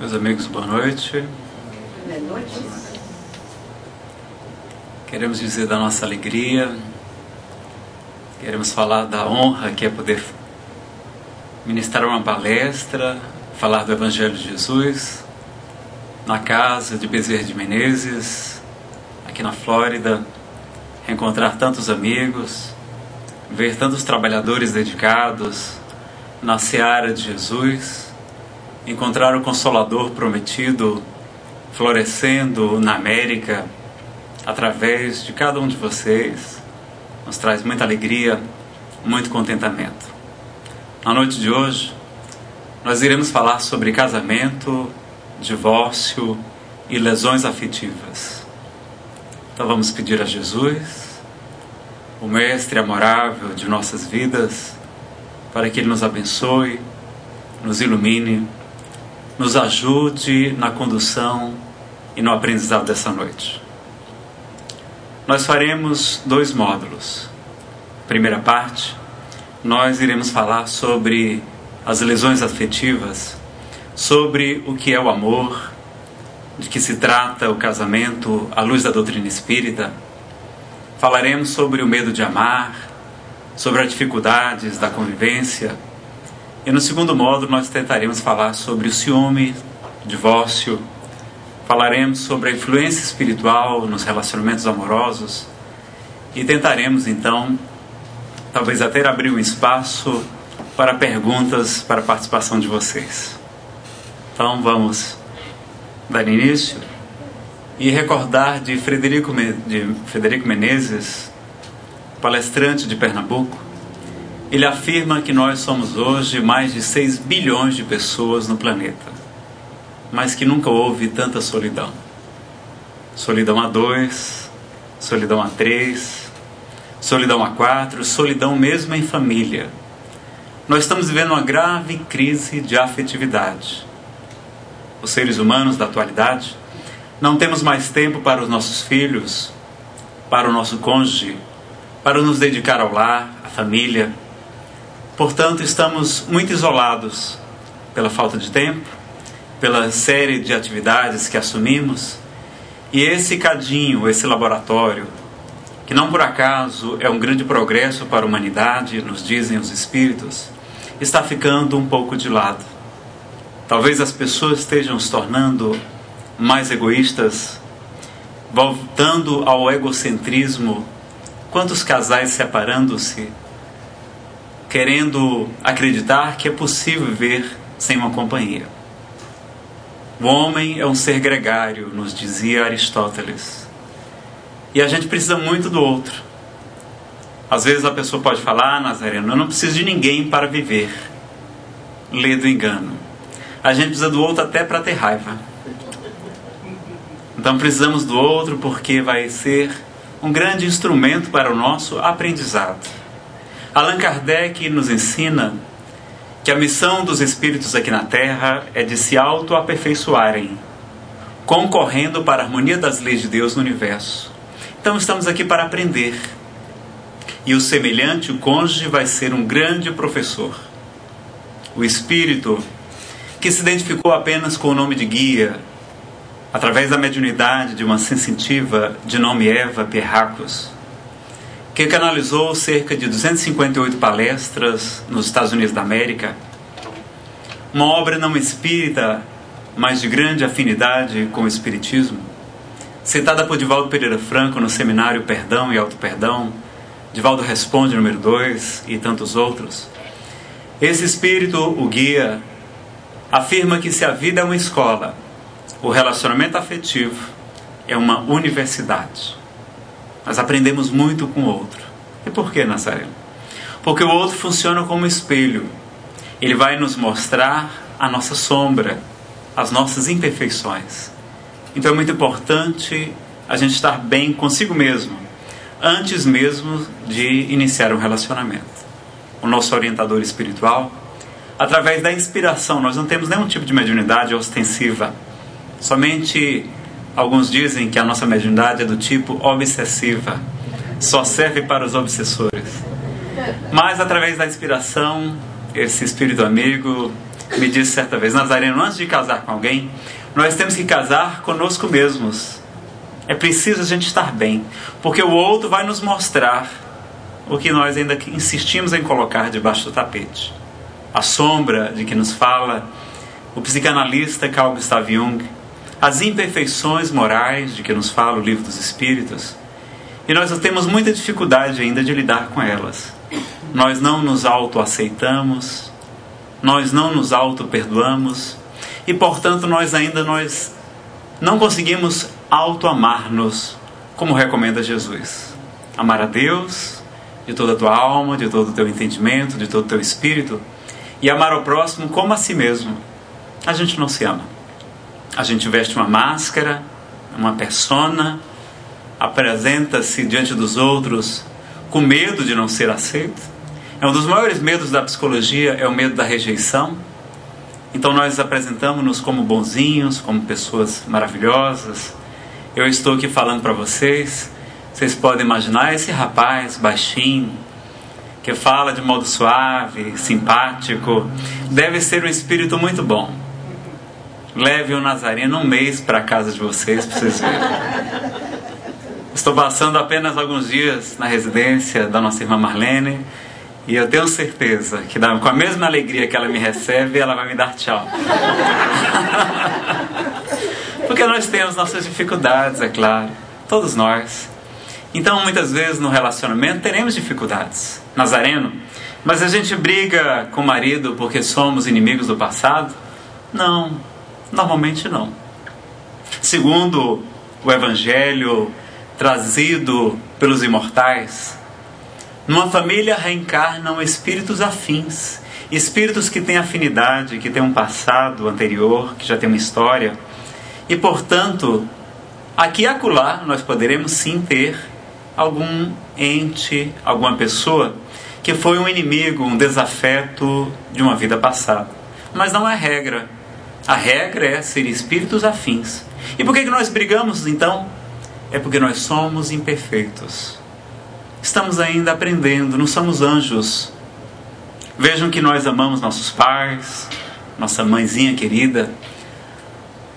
Meus amigos, boa noite. Boa noite. Queremos dizer da nossa alegria, queremos falar da honra que é poder ministrar uma palestra, falar do Evangelho de Jesus na casa de Bezerra de Menezes, aqui na Flórida, reencontrar tantos amigos, ver tantos trabalhadores dedicados na seara de Jesus, encontrar o Consolador prometido florescendo na América através de cada um de vocês, nos traz muita alegria, muito contentamento. Na noite de hoje, nós iremos falar sobre casamento, divórcio e lesões afetivas. Então vamos pedir a Jesus, o Mestre amorável de nossas vidas, para que Ele nos abençoe, nos ilumine, nos ajude na condução e no aprendizado dessa noite. Nós faremos 2 módulos. Primeira parte, nós iremos falar sobre as lesões afetivas, sobre o que é o amor, de que se trata o casamento à luz da doutrina espírita. Falaremos sobre o medo de amar, sobre as dificuldades da convivência. E no segundo módulo nós tentaremos falar sobre o ciúme, divórcio. Falaremos sobre a influência espiritual nos relacionamentos amorosos. E tentaremos então, talvez até abrir um espaço para perguntas, para a participação de vocês. Então vamos dar início e recordar de Frederico Menezes, palestrante de Pernambuco. Ele afirma que nós somos hoje mais de 6 bilhões de pessoas no planeta, mas que nunca houve tanta solidão. Solidão a 2, solidão a 3, solidão a 4, solidão mesmo em família. Nós estamos vivendo uma grave crise de afetividade. Os seres humanos da atualidade não temos mais tempo para os nossos filhos, para o nosso cônjuge, para nos dedicar ao lar, à família. Portanto, estamos muito isolados pela falta de tempo, pela série de atividades que assumimos. E esse cadinho, esse laboratório, que não por acaso é um grande progresso para a humanidade, nos dizem os espíritos, está ficando um pouco de lado. Talvez as pessoas estejam se tornando mais egoístas, voltando ao egocentrismo. Quantos casais separando-se, querendo acreditar que é possível viver sem uma companhia. O homem é um ser gregário, nos dizia Aristóteles. E a gente precisa muito do outro. Às vezes a pessoa pode falar, Nazareno, eu não preciso de ninguém para viver. Lê do engano. A gente precisa do outro até para ter raiva. Então precisamos do outro porque vai ser um grande instrumento para o nosso aprendizado. Allan Kardec nos ensina que a missão dos espíritos aqui na Terra é de se auto-aperfeiçoarem, concorrendo para a harmonia das leis de Deus no universo. Então estamos aqui para aprender. E o semelhante, o cônjuge, vai ser um grande professor. O espírito, que se identificou apenas com o nome de guia, através da mediunidade de uma sensitiva de nome Eva Pierracos, que canalizou cerca de 258 palestras nos Estados Unidos da América, uma obra não espírita, mas de grande afinidade com o espiritismo, citada por Divaldo Pereira Franco no seminário Perdão e Auto-Perdão, Divaldo Responde número 2 e tantos outros. Esse espírito, o guia, afirma que se a vida é uma escola, o relacionamento afetivo é uma universidade. Nós aprendemos muito com o outro. E por que, Nazareno? Porque o outro funciona como espelho. Ele vai nos mostrar a nossa sombra, as nossas imperfeições. Então é muito importante a gente estar bem consigo mesmo, antes mesmo de iniciar um relacionamento. O nosso orientador espiritual, através da inspiração, nós não temos nenhum tipo de mediunidade ostensiva. Somente alguns dizem que a nossa mediunidade é do tipo obsessiva, só serve para os obsessores. Mas através da inspiração, esse espírito amigo me disse certa vez: Nazareno, antes de casar com alguém, nós temos que casar conosco mesmos. É preciso a gente estar bem, porque o outro vai nos mostrar o que nós ainda insistimos em colocar debaixo do tapete. A sombra de que nos fala o psicanalista Carl Gustav Jung, as imperfeições morais de que nos fala o Livro dos Espíritos, e nós temos muita dificuldade ainda de lidar com elas. Nós não nos autoaceitamos, nós não nos auto-perdoamos, e portanto nós não conseguimos auto-amar-nos, como recomenda Jesus. Amar a Deus de toda a tua alma, de todo o teu entendimento, de todo o teu espírito, e amar ao próximo como a si mesmo. A gente não se ama. A gente veste uma máscara, uma persona, apresenta-se diante dos outros com medo de não ser aceito. É um dos maiores medos da psicologia, é o medo da rejeição. Então nós apresentamos-nos como bonzinhos, como pessoas maravilhosas. Eu estou aqui falando para vocês, vocês podem imaginar esse rapaz baixinho, que fala de modo suave, simpático, deve ser um espírito muito bom. Leve o Nazareno um mês para a casa de vocês, para vocês verem. Estou passando apenas alguns dias na residência da nossa irmã Marlene, e eu tenho certeza que com a mesma alegria que ela me recebe, ela vai me dar tchau. Porque nós temos nossas dificuldades, é claro, todos nós. Então muitas vezes no relacionamento teremos dificuldades. Nazareno, mas a gente briga com o marido porque somos inimigos do passado? Não, normalmente não. Segundo o Evangelho trazido pelos imortais, numa família reencarnam espíritos afins, espíritos que têm afinidade, que têm um passado anterior, que já tem uma história, e portanto, aqui e acolá nós poderemos sim ter algum ente, alguma pessoa que foi um inimigo, um desafeto de uma vida passada. Mas não é regra. A regra é ser espíritos afins. E por que nós brigamos então? É porque nós somos imperfeitos. Estamos ainda aprendendo, não somos anjos. Vejam que nós amamos nossos pais, nossa mãezinha querida,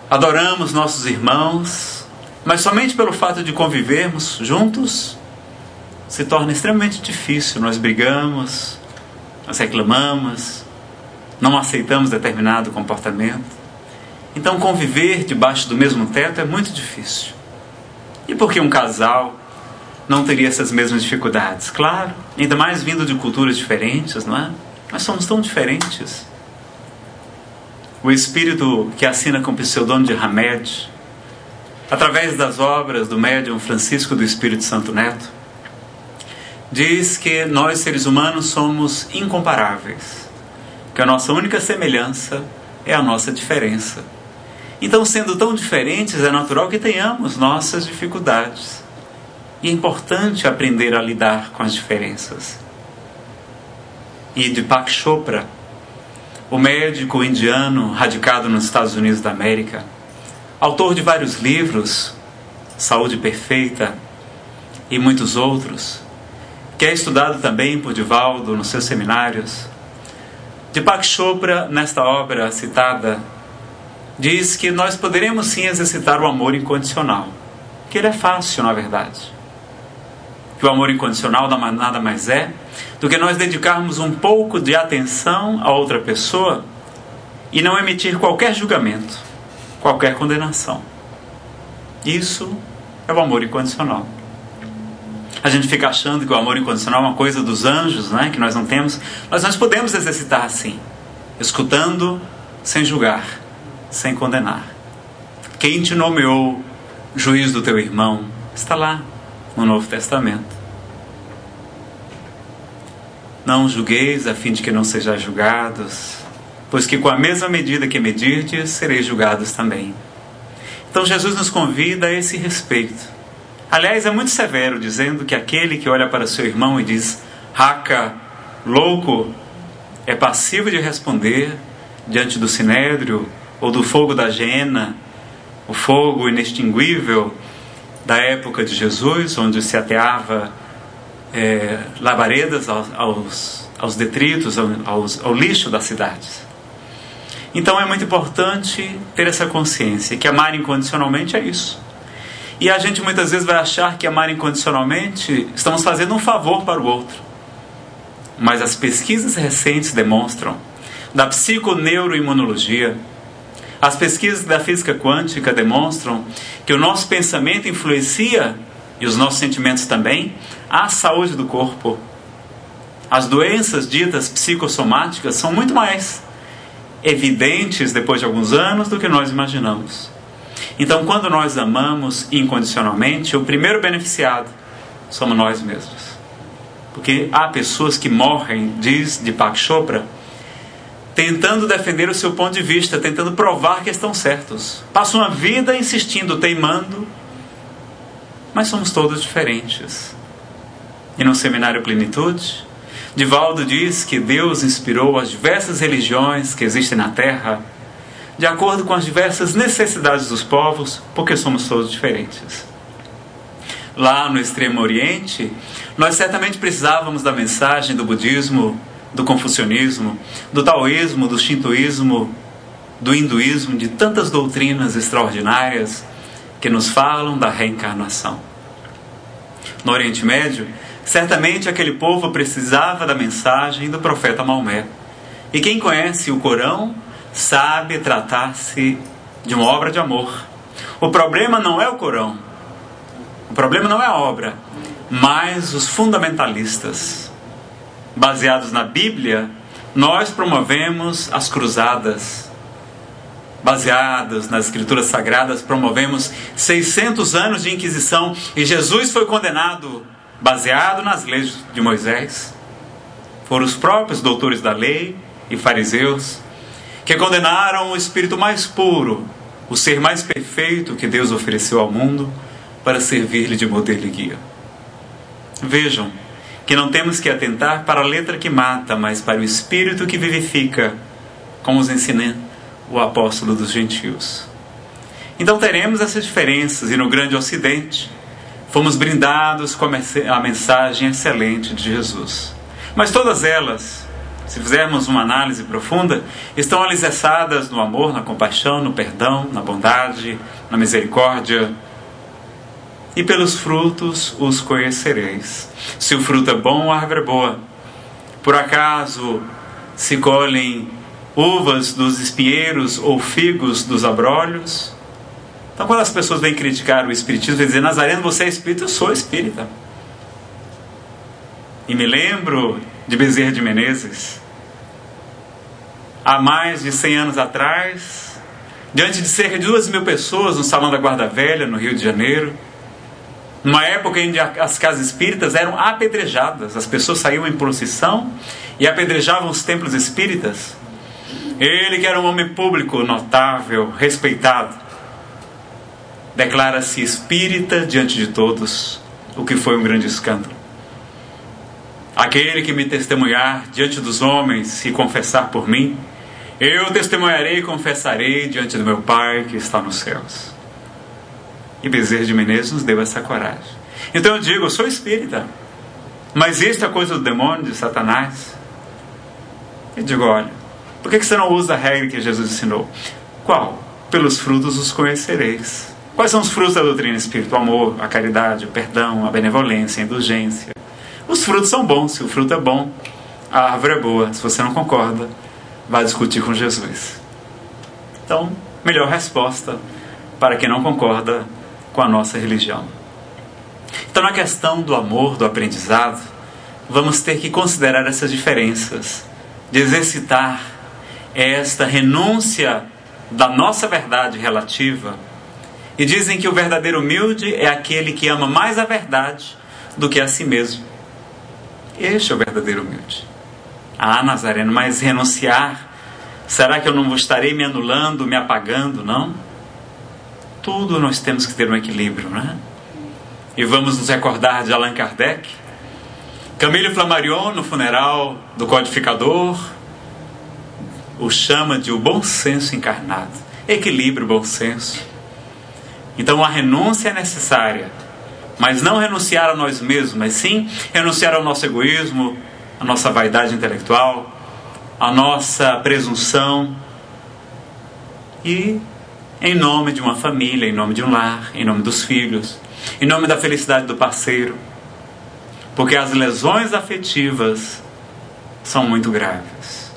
adoramos nossos irmãos, mas somente pelo fato de convivermos juntos, se torna extremamente difícil. Nós brigamos, nós reclamamos, não aceitamos determinado comportamento. Então conviver debaixo do mesmo teto é muito difícil. E por que um casal não teria essas mesmas dificuldades? Claro, ainda mais vindo de culturas diferentes, não é? Nós somos tão diferentes. O espírito que assina com o pseudônimo de Hamed, através das obras do médium Francisco do Espírito Santo Neto, diz que nós seres humanos somos incomparáveis, que a nossa única semelhança é a nossa diferença. Então, sendo tão diferentes, é natural que tenhamos nossas dificuldades. E é importante aprender a lidar com as diferenças. E Deepak Chopra, o médico indiano radicado nos Estados Unidos da América, autor de vários livros, Saúde Perfeita e muitos outros, que é estudado também por Divaldo nos seus seminários, Deepak Chopra, nesta obra citada, diz que nós poderemos sim exercitar o amor incondicional, que ele é fácil, na verdade. Que o amor incondicional nada mais é do que nós dedicarmos um pouco de atenção a outra pessoa e não emitir qualquer julgamento, qualquer condenação. Isso é o amor incondicional. A gente fica achando que o amor incondicional é uma coisa dos anjos, né? Que nós não temos. Mas nós podemos exercitar assim, escutando sem julgar, sem condenar. Quem te nomeou juiz do teu irmão está lá no Novo Testamento. Não julgueis a fim de que não sejais julgados, pois que com a mesma medida que medirdes, sereis julgados também. Então Jesus nos convida a esse respeito. Aliás, é muito severo, dizendo que aquele que olha para seu irmão e diz "raca, louco", é passivo de responder diante do sinédrio ou do fogo da Geena, o fogo inextinguível da época de Jesus, onde se ateava labaredas aos detritos, ao lixo das cidades. Então é muito importante ter essa consciência, que amar incondicionalmente é isso. E a gente muitas vezes vai achar que amar incondicionalmente estamos fazendo um favor para o outro. Mas as pesquisas recentes demonstram, da psiconeuroimunologia, as pesquisas da física quântica demonstram que o nosso pensamento influencia, e os nossos sentimentos também, a saúde do corpo. As doenças ditas psicossomáticas são muito mais evidentes depois de alguns anos do que nós imaginamos. Então, quando nós amamos incondicionalmente, o primeiro beneficiado somos nós mesmos. Porque há pessoas que morrem, diz Deepak Chopra, tentando defender o seu ponto de vista, tentando provar que estão certos. Passam uma vida insistindo, teimando, mas somos todos diferentes. E no seminário Plenitude, Divaldo diz que Deus inspirou as diversas religiões que existem na Terra de acordo com as diversas necessidades dos povos, porque somos todos diferentes. Lá no Extremo Oriente, nós certamente precisávamos da mensagem do budismo, do confucionismo, do taoísmo, do shintoísmo, do hinduísmo, de tantas doutrinas extraordinárias que nos falam da reencarnação. No Oriente Médio, certamente aquele povo precisava da mensagem do profeta Maomé. E quem conhece o Corão sabe tratar-se de uma obra de amor. O problema não é o Corão, o problema não é a obra, mas os fundamentalistas. Baseados na Bíblia, nós promovemos as cruzadas. Baseados nas Escrituras Sagradas, promovemos 600 anos de Inquisição, e Jesus foi condenado baseado nas leis de Moisés. Foram os próprios doutores da lei e fariseus que condenaram o espírito mais puro, o ser mais perfeito que Deus ofereceu ao mundo, para servir-lhe de modelo e guia. Vejam que não temos que atentar para a letra que mata, mas para o espírito que vivifica, como nos ensina o apóstolo dos gentios. Então teremos essas diferenças, e no grande ocidente fomos brindados com a mensagem excelente de Jesus. Mas todas elas, se fizermos uma análise profunda, estão alicerçadas no amor, na compaixão, no perdão, na bondade, na misericórdia. E pelos frutos os conhecereis. Se o fruto é bom, a árvore é boa. Por acaso se colhem uvas dos espinheiros ou figos dos abrolhos? Então, quando as pessoas vêm criticar o espiritismo, vêm dizer: Nazareno, você é espírita? Eu sou espírita. E me lembro de Bezerra de Menezes, há mais de 100 anos atrás, diante de cerca de 2.000 pessoas no Salão da Guarda Velha, no Rio de Janeiro, numa época em que as casas espíritas eram apedrejadas, as pessoas saíam em procissão e apedrejavam os templos espíritas. Ele, que era um homem público, notável, respeitado, declara-se espírita diante de todos, o que foi um grande escândalo. Aquele que me testemunhar diante dos homens e confessar por mim, eu testemunharei e confessarei diante do meu Pai que está nos céus. E Bezerra de Menezes nos deu essa coragem. Então eu digo: eu sou espírita, mas isso é coisa do demônio, de Satanás. Eu digo: olha, por que você não usa a regra que Jesus ensinou? Qual? Pelos frutos os conhecereis. Quais são os frutos da doutrina espírita? O amor, a caridade, o perdão, a benevolência, a indulgência. Os frutos são bons. Se o fruto é bom, a árvore é boa. Se você não concorda, vá discutir com Jesus. Então, melhor resposta para quem não concorda com a nossa religião. Então, na questão do amor, do aprendizado, vamos ter que considerar essas diferenças, de exercitar esta renúncia da nossa verdade relativa. E dizem que o verdadeiro humilde é aquele que ama mais a verdade do que a si mesmo. Este é o verdadeiro humilde. Ah, Nazareno, mas renunciar, será que eu não estarei me anulando, me apagando? Não. Tudo nós temos que ter um equilíbrio, né? E vamos nos recordar de Allan Kardec. Camille Flammarion, no funeral do codificador, o chama de o bom senso encarnado. Equilíbrio, bom senso. Então a renúncia é necessária, mas não renunciar a nós mesmos, mas sim renunciar ao nosso egoísmo, a nossa vaidade intelectual, a nossa presunção, e em nome de uma família, em nome de um lar, em nome dos filhos, em nome da felicidade do parceiro. Porque as lesões afetivas são muito graves.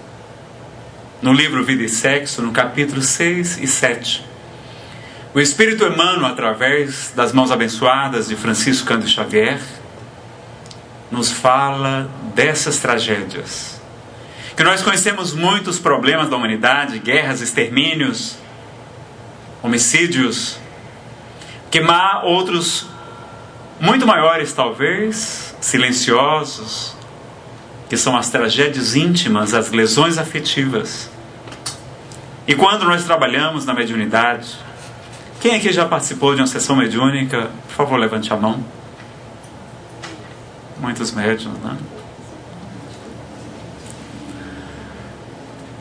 No livro Vida e Sexo, no capítulo 6 e 7, o Espírito Emmanuel, através das mãos abençoadas de Francisco Cândido Xavier, nos fala dessas tragédias. Que nós conhecemos muitos problemas da humanidade, guerras, extermínios, homicídios, que há outros muito maiores talvez, silenciosos, que são as tragédias íntimas, as lesões afetivas. E quando nós trabalhamos na mediunidade, quem aqui já participou de uma sessão mediúnica? Por favor, levante a mão. Muitos médiuns, né?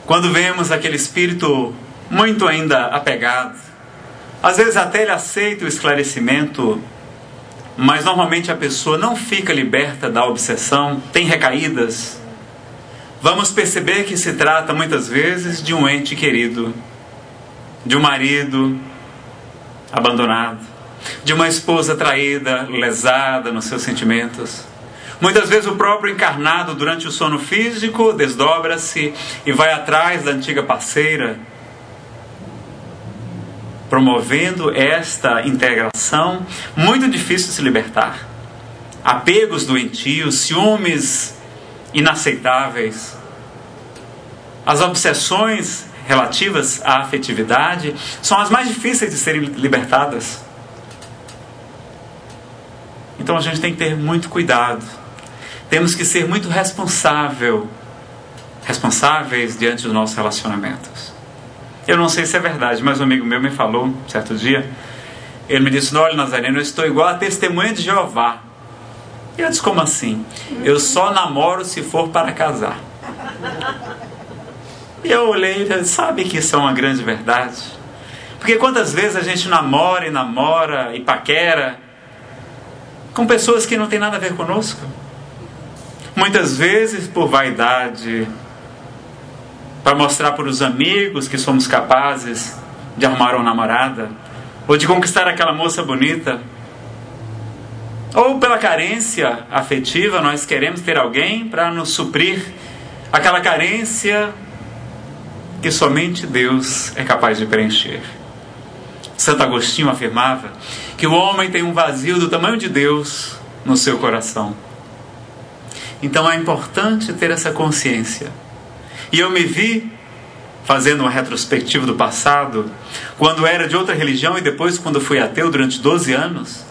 Quando vemos aquele espírito muito ainda apegado, às vezes até ele aceita o esclarecimento, mas normalmente a pessoa não fica liberta da obsessão, tem recaídas. Vamos perceber que se trata muitas vezes de um ente querido, de um marido abandonado, de uma esposa traída, lesada nos seus sentimentos. Muitas vezes o próprio encarnado, durante o sono físico, desdobra-se e vai atrás da antiga parceira, promovendo esta integração muito difícil de se libertar. Apegos doentios, ciúmes inaceitáveis, as obsessões relativas à afetividade são as mais difíceis de serem libertadas. Então a gente tem que ter muito cuidado. Temos que ser muito responsáveis diante dos nossos relacionamentos. Eu não sei se é verdade, mas um amigo meu me falou, certo dia, ele me disse: olha, Nazareno, eu estou igual a testemunha de Jeová. E eu disse: como assim? Eu só namoro se for para casar. E eu olhei e disse: sabe que isso é uma grande verdade? Porque quantas vezes a gente namora e paquera com pessoas que não têm nada a ver conosco? Muitas vezes por vaidade, para mostrar para os amigos que somos capazes de arrumar uma namorada, ou de conquistar aquela moça bonita, ou pela carência afetiva, nós queremos ter alguém para nos suprir aquela carência que somente Deus é capaz de preencher. Santo Agostinho afirmava que o homem tem um vazio do tamanho de Deus no seu coração. Então é importante ter essa consciência. E eu me vi fazendo uma retrospectiva do passado, quando era de outra religião e depois quando fui ateu durante 12 anos.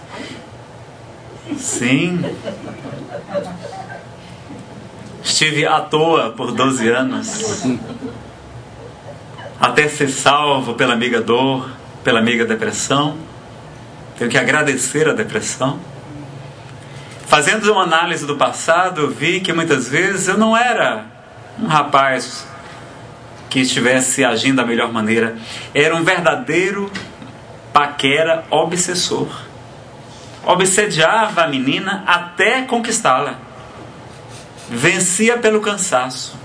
Sim. Estive à toa por 12 anos. Até ser salvo pela amiga dor, pela amiga depressão. Tenho que agradecer a depressão. Fazendo uma análise do passado, eu vi que muitas vezes eu não era um rapaz que estivesse agindo da melhor maneira. Era um verdadeiro paquera obsessor. Obsediava a menina até conquistá-la. Vencia pelo cansaço.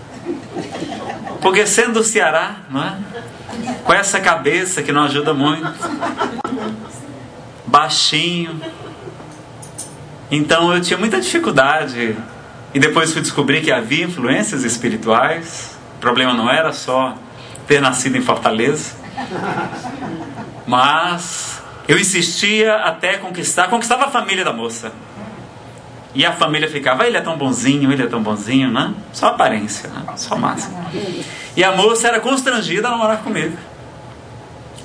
Porque sendo do Ceará, não é? Com essa cabeça que não ajuda muito, baixinho, então eu tinha muita dificuldade. E depois fui descobrir que havia influências espirituais. O problema não era só ter nascido em Fortaleza, mas eu insistia até conquistava a família da moça. E a família ficava: ele é tão bonzinho, né? Só aparência, né? Só máscara. E a moça era constrangida a namorar comigo.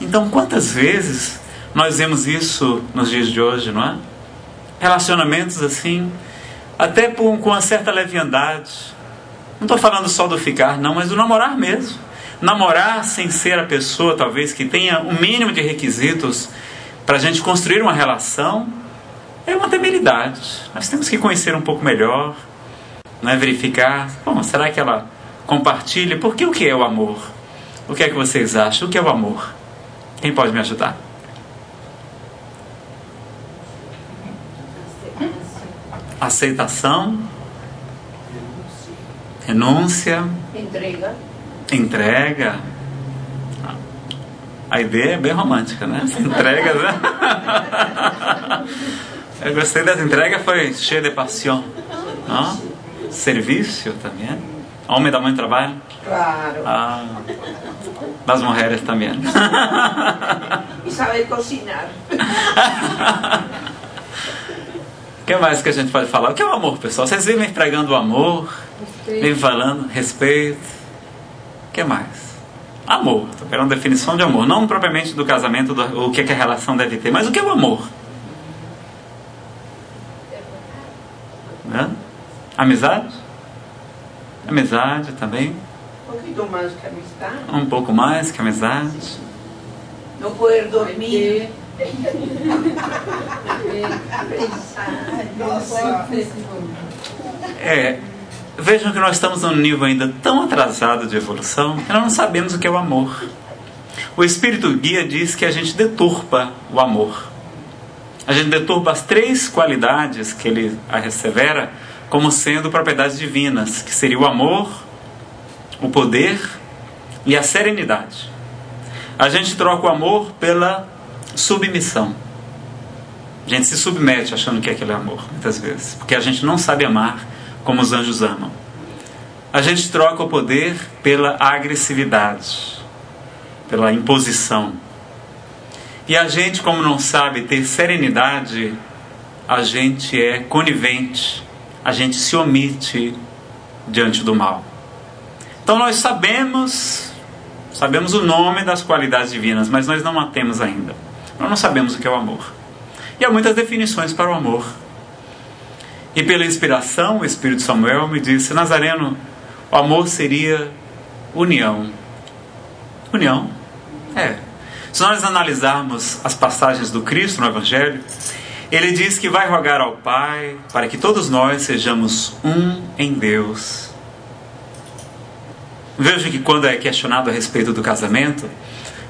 Então quantas vezes nós vemos isso nos dias de hoje, não é? Relacionamentos assim, até com uma certa leviandade. Não estou falando só do ficar, não, mas do namorar mesmo. Namorar sem ser a pessoa, talvez, que tenha o mínimo de requisitos para a gente construir uma relação, é uma temeridade. Nós temos que conhecer um pouco melhor, né? Verificar, bom, será que ela compartilha? Porque o que é o amor? O que é que vocês acham? O que é o amor? Quem pode me ajudar? Aceitação, renúncia, entrega. A ideia é bem romântica, né? Essa entrega, né? Eu gostei dessa entrega, foi cheia de paixão. Não? Serviço também. Homem dá muito trabalho? Claro. Las mulheres também. E saber cozinhar. O que mais que a gente pode falar? O que é o amor, pessoal? Vocês vivem pregando o amor, vivem falando respeito. O que mais? Amor. Estou querendo uma definição de amor. Não propriamente do casamento, o que a relação deve ter, mas o que é o amor? Né? Amizade? Amizade também. Um pouquinho mais que amizade. Um pouco mais que amizade. Não poder dormir. Vejam que nós estamos num nível ainda tão atrasado de evolução que nós não sabemos o que é o amor. O Espírito Guia diz que a gente deturpa o amor. A gente deturpa as 3 qualidades que ele assevera como sendo propriedades divinas, que seria o amor, o poder e a serenidade. A gente troca o amor pela submissão. A gente se submete achando que aquilo é amor, muitas vezes, porque a gente não sabe amar como os anjos amam. A gente troca o poder pela agressividade, pela imposição. E a gente, como não sabe ter serenidade, a gente é conivente, a gente se omite diante do mal. Então nós sabemos o nome das qualidades divinas, mas nós não a temos ainda. Nós não sabemos o que é o amor. E há muitas definições para o amor. E pela inspiração, o Espírito Samuel me disse: Nazareno, o amor seria união. União? Se nós analisarmos as passagens do Cristo no Evangelho, ele diz que vai rogar ao Pai para que todos nós sejamos um em Deus. Veja que quando é questionado a respeito do casamento,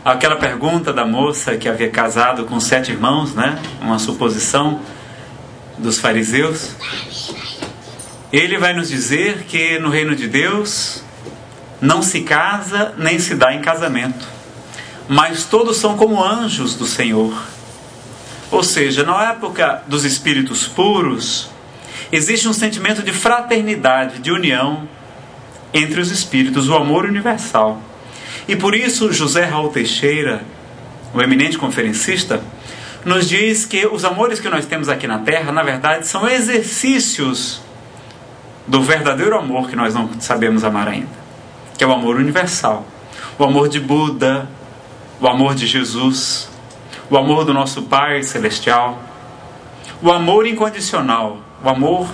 aquela pergunta da moça que havia casado com 7 irmãos, né? Uma suposição dos fariseus, ele vai nos dizer que no reino de Deus não se casa nem se dá em casamento, mas todos são como anjos do Senhor. Ou seja, na época dos espíritos puros, existe um sentimento de fraternidade, de união entre os espíritos, o amor universal. E por isso José Raul Teixeira, o eminente conferencista, nos diz que os amores que nós temos aqui na Terra, na verdade, são exercícios do verdadeiro amor que nós não sabemos amar ainda, que é o amor universal, o amor de Buda, o amor de Jesus, o amor do nosso Pai Celestial, o amor incondicional, o amor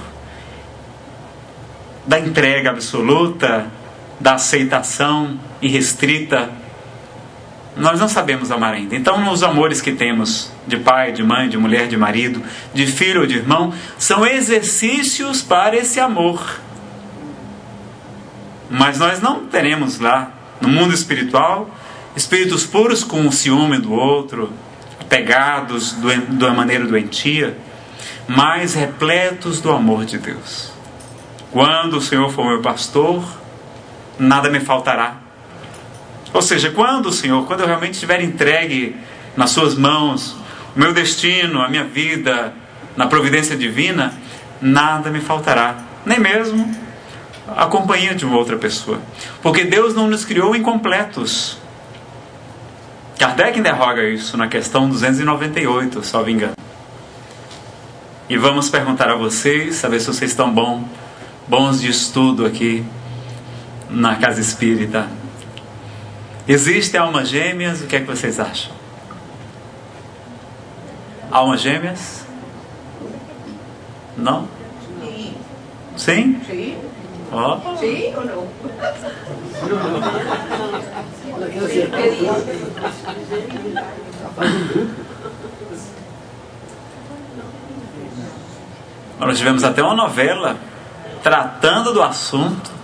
da entrega absoluta, da aceitação irrestrita. Nós não sabemos amar ainda. Então, os amores que temos de pai, de mãe, de mulher, de marido, de filho ou de irmão, são exercícios para esse amor. Mas nós não teremos lá, no mundo espiritual, espíritos puros com o ciúme do outro, apegados de uma maneira doentia, mas repletos do amor de Deus. Quando o Senhor for meu pastor, nada me faltará. Ou seja, quando eu realmente estiver entregue nas suas mãos, o meu destino, a minha vida, na providência divina, nada me faltará, nem mesmo a companhia de uma outra pessoa. Porque Deus não nos criou incompletos. Kardec interroga isso na questão 298, salvo engano. E vamos perguntar a vocês, saber se vocês estão bons de estudo aqui na Casa Espírita. Existem almas gêmeas? O que é que vocês acham? Almas gêmeas? Não? Sim. Sim? Sim. Ó. Sim ou não? Nós tivemos até uma novela tratando do assunto,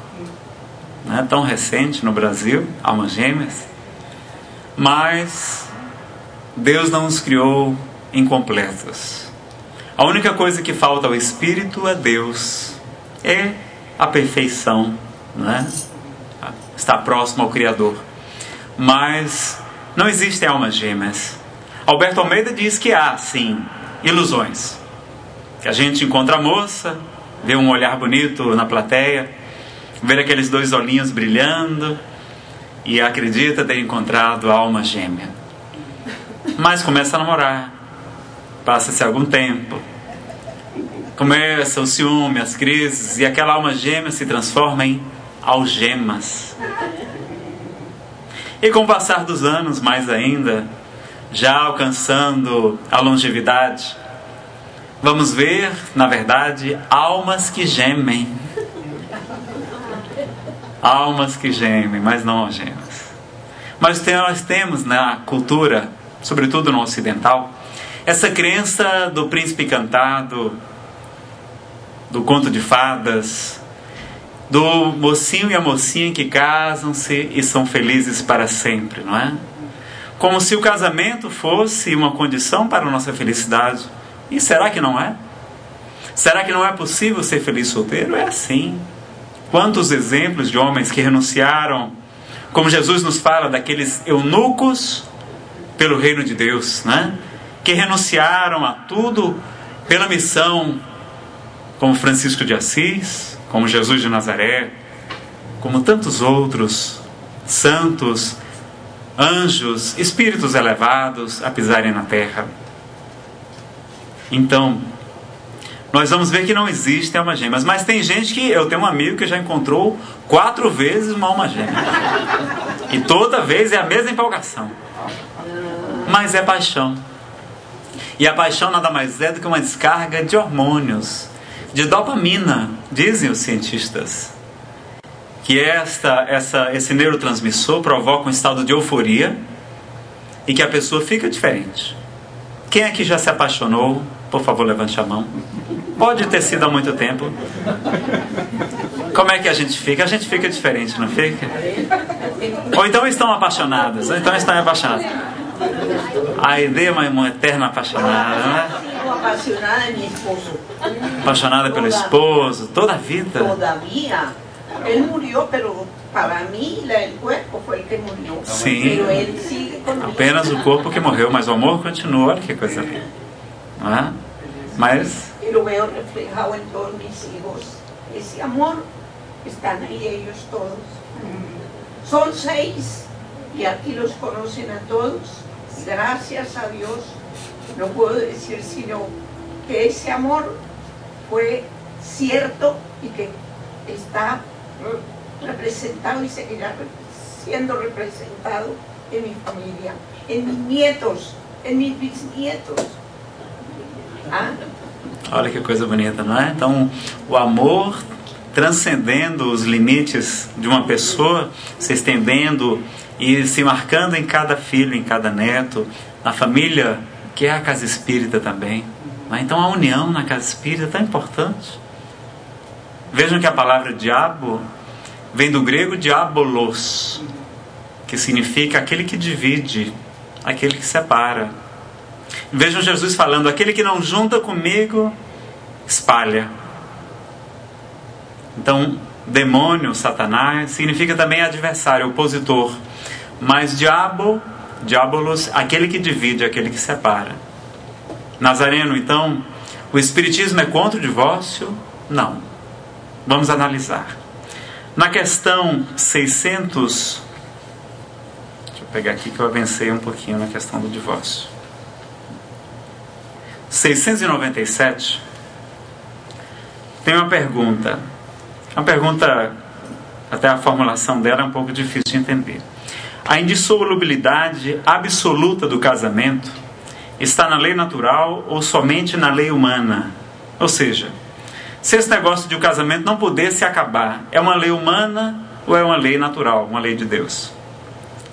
né, tão recente no Brasil, almas gêmeas. Mas Deus não nos criou incompletos. A única coisa que falta ao Espírito é Deus, é a perfeição, né? Está próximo ao Criador. Mas Não existem almas gêmeas. Alberto Almeida diz que há, sim, ilusões. Que a gente encontra a moça, vê um olhar bonito na plateia, vê aqueles dois olhinhos brilhando e acredita ter encontrado a alma gêmea. Mas começa a namorar, passa-se algum tempo, começa o ciúme, as crises, e aquela alma gêmea se transforma em algemas. E com o passar dos anos, mais ainda, já alcançando a longevidade, vamos ver, na verdade, almas que gemem. Almas que gemem, mas não algemas. Mas nós temos na cultura, sobretudo no ocidental, essa crença do príncipe encantado, do conto de fadas, do mocinho e a mocinha que casam-se e são felizes para sempre, não é? Como se o casamento fosse uma condição para a nossa felicidade. E será que não é? Será que não é possível ser feliz solteiro? É assim. Quantos exemplos de homens que renunciaram, como Jesus nos fala daqueles eunucos pelo reino de Deus, né? Que renunciaram a tudo pela missão, como Francisco de Assis, como Jesus de Nazaré, como tantos outros santos, anjos, espíritos elevados a pisarem na terra. Então, nós vamos ver que não existem almas gêmeas, mas tem gente que, eu tenho um amigo que já encontrou 4 vezes uma alma gêmea, e toda vez é a mesma empolgação, mas é paixão. E a paixão nada mais é do que uma descarga de hormônios, de dopamina, dizem os cientistas, que esse neurotransmissor provoca um estado de euforia e que a pessoa fica diferente. Quem aqui já se apaixonou? Por favor, levante a mão. Pode ter sido há muito tempo. Como é que a gente fica? A gente fica diferente, não fica? Ou então estão apaixonadas, ou então estão apaixonadas. A ideia é uma eterna apaixonada, não é? Apaixonada em meu esposo. Apaixonada pelo esposo, toda a vida. Todavía. Él murió, pero para mí el cuerpo fue el que murió. Sim. Pero él sigue conmigo. Apenas o corpo que morreu, mas o amor continua. Olha que coisa linda, não é? Mas Y lo veo reflejado en todos mis hijos. Ese amor, están ahí ellos todos. Son 6 y aquí los conocen a todos. Gracias a Dios, no puedo decir sino que ese amor fue cierto y que está representado y seguirá siendo representado en mi familia, en mis nietos, en mis bisnietos. ¿Ah? olha que coisa bonita, não é? Então, o amor transcendendo os limites de uma pessoa, se estendendo e se marcando em cada filho, em cada neto, na família, que é a casa espírita também. Não é? Então, a união na casa espírita é tão importante. Vejam que a palavra diabo vem do grego diabolos, que significa aquele que divide, aquele que separa. Vejam Jesus falando, aquele que não junta comigo, espalha. Então, demônio, Satanás, significa também adversário, opositor. Mas diabolos, aquele que divide, aquele que separa. Nazareno, então, o Espiritismo é contra o divórcio? Não. Vamos analisar. Na questão 600... Deixa eu pegar aqui que eu avancei um pouquinho na questão do divórcio. 697, tem uma pergunta. Uma pergunta, até a formulação dela é um pouco difícil de entender. A indissolubilidade absoluta do casamento está na lei natural ou somente na lei humana? Ou seja, se esse negócio de o casamento não poder se acabar, é uma lei humana ou é uma lei natural, uma lei de Deus?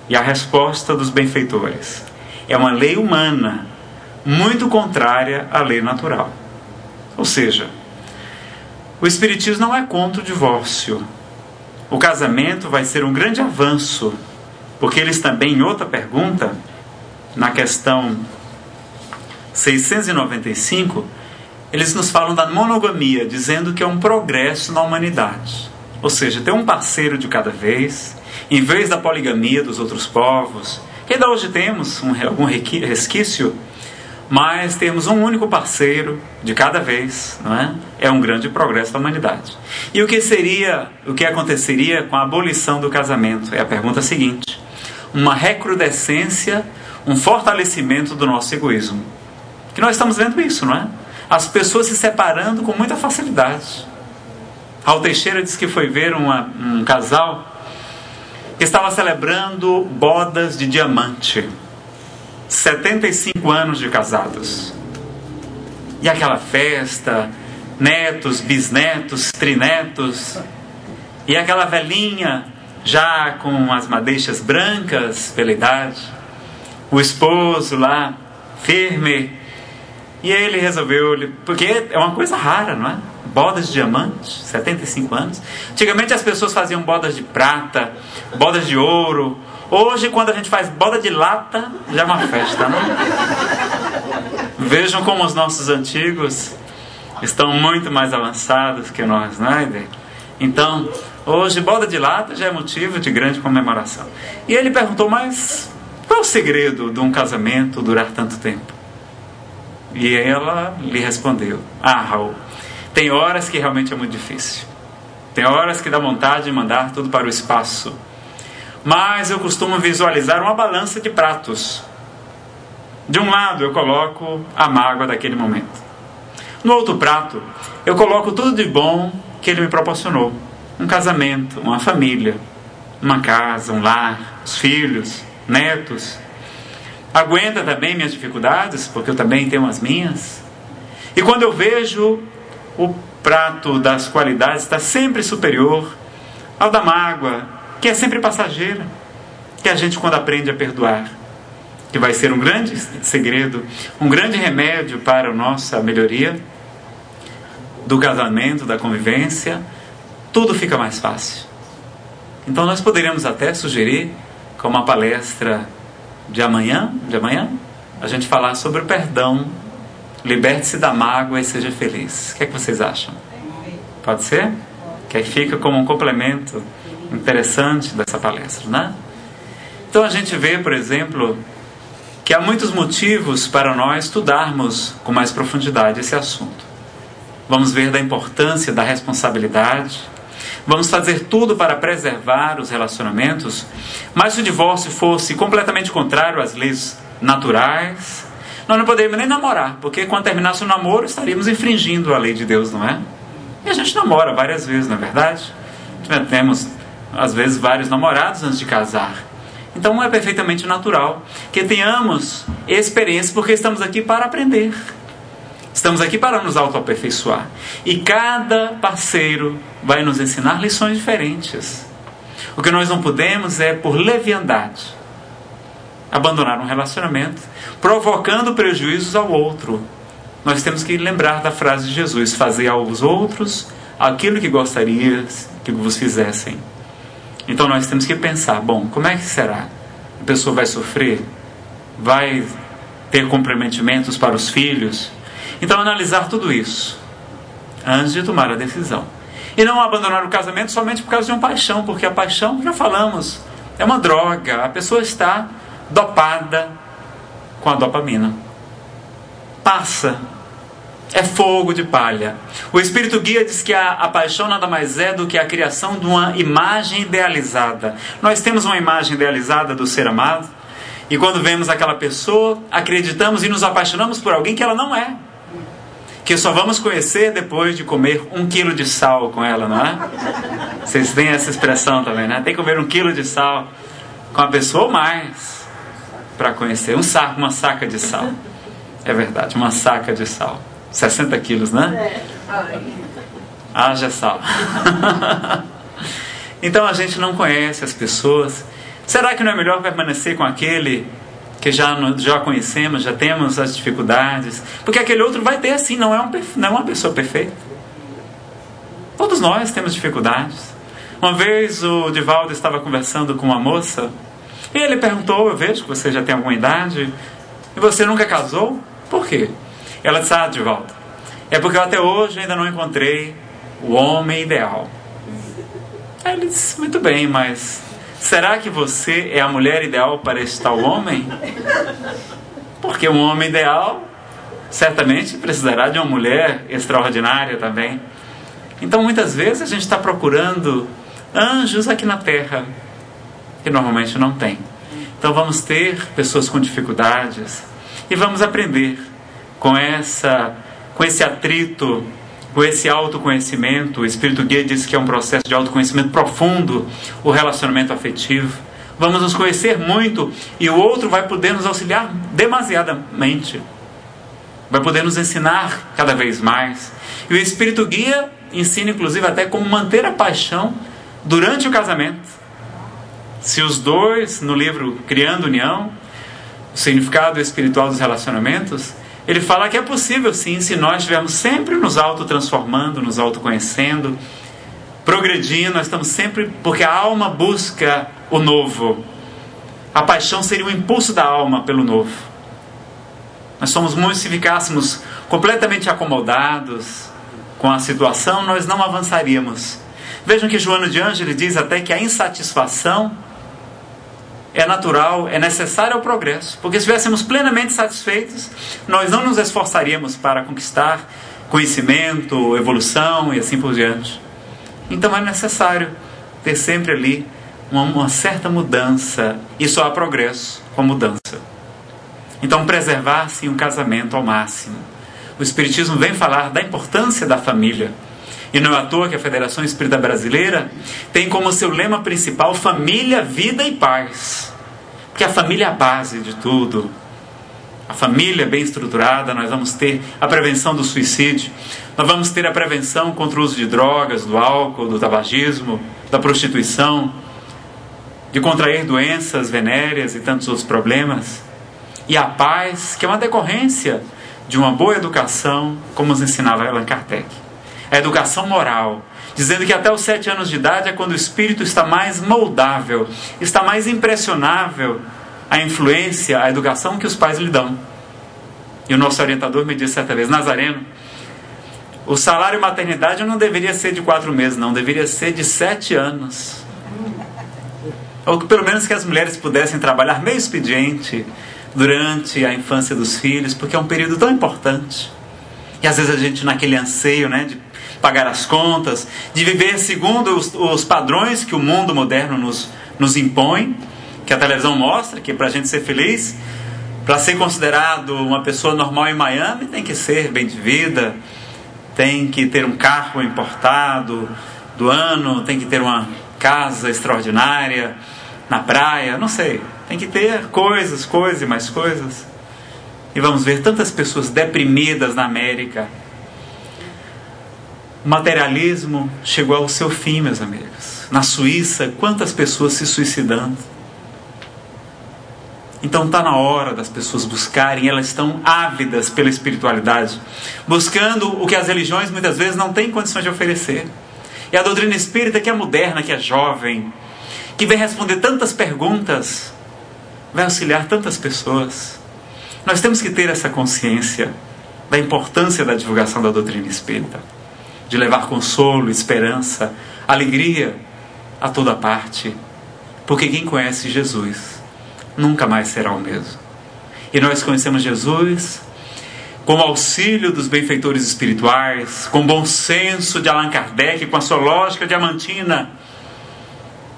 E a resposta dos benfeitores é uma lei humana, muito contrária à lei natural. Ou seja, o Espiritismo não é contra o divórcio. O casamento vai ser um grande avanço, porque eles também, em outra pergunta, na questão 695, eles nos falam da monogamia, dizendo que é um progresso na humanidade. Ou seja, ter um parceiro de cada vez, em vez da poligamia dos outros povos, que ainda hoje temos algum resquício, mas temos um único parceiro de cada vez, não é? É um grande progresso da humanidade. E o que aconteceria com a abolição do casamento? É a pergunta seguinte: uma recrudescência, um fortalecimento do nosso egoísmo. Que nós estamos vendo isso, não é? As pessoas se separando com muita facilidade. Raul Teixeira disse que foi ver um casal que estava celebrando bodas de diamante. 75 anos de casados. E aquela festa, netos, bisnetos, trinetos, e aquela velhinha já com as madeixas brancas pela idade, o esposo lá, firme, e ele resolveu, porque é uma coisa rara, não é? Bodas de diamante, 75 anos. Antigamente as pessoas faziam bodas de prata, bodas de ouro. Hoje, quando a gente faz boda de lata, já é uma festa, não? Vejam como os nossos antigos estão muito mais avançados que nós, não é? Então, hoje, boda de lata já é motivo de grande comemoração. E ele perguntou, mas qual é o segredo de um casamento durar tanto tempo? E ela lhe respondeu, Raul, tem horas que realmente é muito difícil. Tem horas que dá vontade de mandar tudo para o espaço. Mas eu costumo visualizar uma balança de pratos. De um lado eu coloco a mágoa daquele momento. No outro prato eu coloco tudo de bom que ele me proporcionou. Um casamento, uma família, uma casa, um lar, os filhos, netos. Aguenta também minhas dificuldades, porque eu também tenho as minhas. E quando eu vejo o prato das qualidades está sempre superior ao da mágoa, que é sempre passageira, que a gente, quando aprende a perdoar, que vai ser um grande segredo, um grande remédio para a nossa melhoria do casamento, da convivência, tudo fica mais fácil. Então nós poderíamos até sugerir, com uma palestra de amanhã, a gente falar sobre o perdão. Liberte-se da mágoa e seja feliz. O que é que vocês acham? Pode ser? Que aí fica como um complemento interessante dessa palestra, né? Então a gente vê, por exemplo, que há muitos motivos para nós estudarmos com mais profundidade esse assunto. Vamos ver da importância da responsabilidade, vamos fazer tudo para preservar os relacionamentos, mas se o divórcio fosse completamente contrário às leis naturais, nós não poderíamos nem namorar, porque quando terminasse o namoro estaríamos infringindo a lei de Deus, não é? E a gente namora várias vezes, não é verdade? Temos às vezes vários namorados antes de casar. Então é perfeitamente natural que tenhamos experiência, porque estamos aqui para aprender. Estamos aqui para nos autoaperfeiçoar. E cada parceiro vai nos ensinar lições diferentes. O que nós não podemos é, por leviandade, abandonar um relacionamento, provocando prejuízos ao outro. Nós temos que lembrar da frase de Jesus: fazer aos outros aquilo que gostarias que vos fizessem. Então nós temos que pensar, bom, como é que será? A pessoa vai sofrer? Vai ter comprometimentos para os filhos? Então analisar tudo isso antes de tomar a decisão. E não abandonar o casamento somente por causa de uma paixão, porque a paixão, já falamos, é uma droga. A pessoa está dopada com a dopamina. Passa. É fogo de palha. O Espírito Guia diz que a paixão nada mais é do que a criação de uma imagem idealizada. Nós temos uma imagem idealizada do ser amado, e quando vemos aquela pessoa, acreditamos e nos apaixonamos por alguém que ela não é. Que só vamos conhecer depois de comer 1 quilo de sal com ela, não é? Vocês têm essa expressão também, né? Tem que comer 1 quilo de sal com a pessoa ou mais para conhecer. Uma saca de sal. É verdade, uma saca de sal. 60 quilos, né? Haja sal. Então a gente não conhece as pessoas. Será que não é melhor permanecer com aquele que já conhecemos, já temos as dificuldades? Porque aquele outro vai ter, sim, não é uma pessoa perfeita. Todos nós temos dificuldades. Uma vez o Divaldo estava conversando com uma moça e ele perguntou: eu vejo que você já tem alguma idade e você nunca casou? Por quê? Ela disse: Divaldo, é porque eu até hoje ainda não encontrei o homem ideal. Aí ele disse: muito bem, mas Será que você é a mulher ideal para este tal homem? Porque um homem ideal certamente precisará de uma mulher extraordinária também. Então muitas vezes a gente está procurando anjos aqui na terra, que normalmente não tem. Então vamos ter pessoas com dificuldades e vamos aprender com esse atrito, com esse autoconhecimento. O Espírito Guia diz que é um processo de autoconhecimento profundo, o relacionamento afetivo. Vamos nos conhecer muito e o outro vai poder nos auxiliar demasiadamente. Vai poder nos ensinar cada vez mais. E o Espírito Guia ensina inclusive até como manter a paixão durante o casamento. Se os dois, no livro Criando União, o significado espiritual dos relacionamentos, ele fala que é possível sim, se nós estivermos sempre nos autotransformando, nos autoconhecendo, progredindo. Nós estamos sempre, porque a alma busca o novo. A paixão seria um impulso da alma pelo novo. Nós somos muito, se ficássemos completamente acomodados com a situação, nós não avançaríamos. Vejam que Joano de Ângeles diz até que a insatisfação é natural, é necessário ao progresso. Porque se estivéssemos plenamente satisfeitos, nós não nos esforçaríamos para conquistar conhecimento, evolução e assim por diante. Então é necessário ter sempre ali uma certa mudança. E só há progresso com a mudança. Então preservar-se um casamento ao máximo. O Espiritismo vem falar da importância da família. E não é à toa que a Federação Espírita Brasileira tem como seu lema principal família, vida e paz. Porque a família é a base de tudo. A família bem estruturada, nós vamos ter a prevenção do suicídio, nós vamos ter a prevenção contra o uso de drogas, do álcool, do tabagismo, da prostituição, de contrair doenças venéreas e tantos outros problemas. E a paz, que é uma decorrência de uma boa educação, como nos ensinava Allan Kardec. A educação moral, dizendo que até os 7 anos de idade é quando o espírito está mais moldável, está mais impressionável a influência, a educação que os pais lhe dão. E o nosso orientador me disse certa vez: Nazareno, o salário maternidade não deveria ser de 4 meses, não, deveria ser de 7 anos. Ou que pelo menos que as mulheres pudessem trabalhar meio expediente durante a infância dos filhos, porque é um período tão importante. E às vezes a gente naquele anseio, né, de pagar as contas, de viver segundo os padrões que o mundo moderno nos impõe, que a televisão mostra, que para a gente ser feliz, para ser considerado uma pessoa normal em Miami, tem que ser bem de vida, tem que ter um carro importado do ano, tem que ter uma casa extraordinária na praia, não sei, tem que ter coisas e mais coisas. E vamos ver tantas pessoas deprimidas na América. O materialismo chegou ao seu fim, meus amigos. Na Suíça, quantas pessoas se suicidando. Então está na hora das pessoas buscarem, elas estão ávidas pela espiritualidade, buscando o que as religiões muitas vezes não têm condições de oferecer. E a doutrina espírita, que é moderna, que é jovem, que vem responder tantas perguntas, vai auxiliar tantas pessoas. Nós temos que ter essa consciência da importância da divulgação da doutrina espírita, de levar consolo, esperança, alegria a toda parte, porque quem conhece Jesus nunca mais será o mesmo. E nós conhecemos Jesus com o auxílio dos benfeitores espirituais, com o bom senso de Allan Kardec, com a sua lógica diamantina.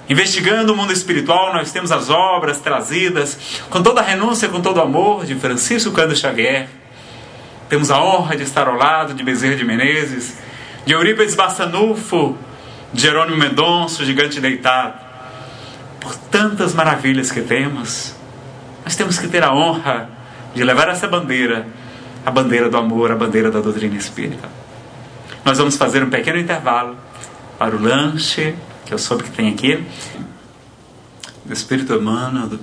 Investigando o mundo espiritual, nós temos as obras trazidas com toda a renúncia, com todo o amor de Francisco Cândido Xavier. Temos a honra de estar ao lado de Bezerra de Menezes, de Eurípides Bassanufo, de Jerônimo Mendonça, o gigante deitado. Por tantas maravilhas que temos, nós temos que ter a honra de levar essa bandeira, a bandeira do amor, a bandeira da doutrina espírita. Nós vamos fazer um pequeno intervalo para o lanche, que eu soube que tem aqui, do Espírito Emmanuel,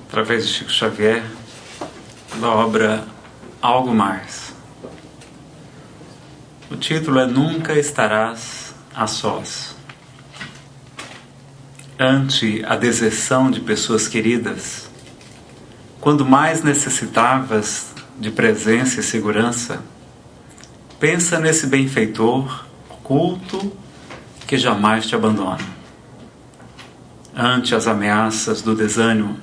através de Chico Xavier, da obra Algo Mais. O título é Nunca Estarás a Sós. Ante a deserção de pessoas queridas, quando mais necessitavas de presença e segurança, pensa nesse benfeitor oculto que jamais te abandona. ante as ameaças do desânimo,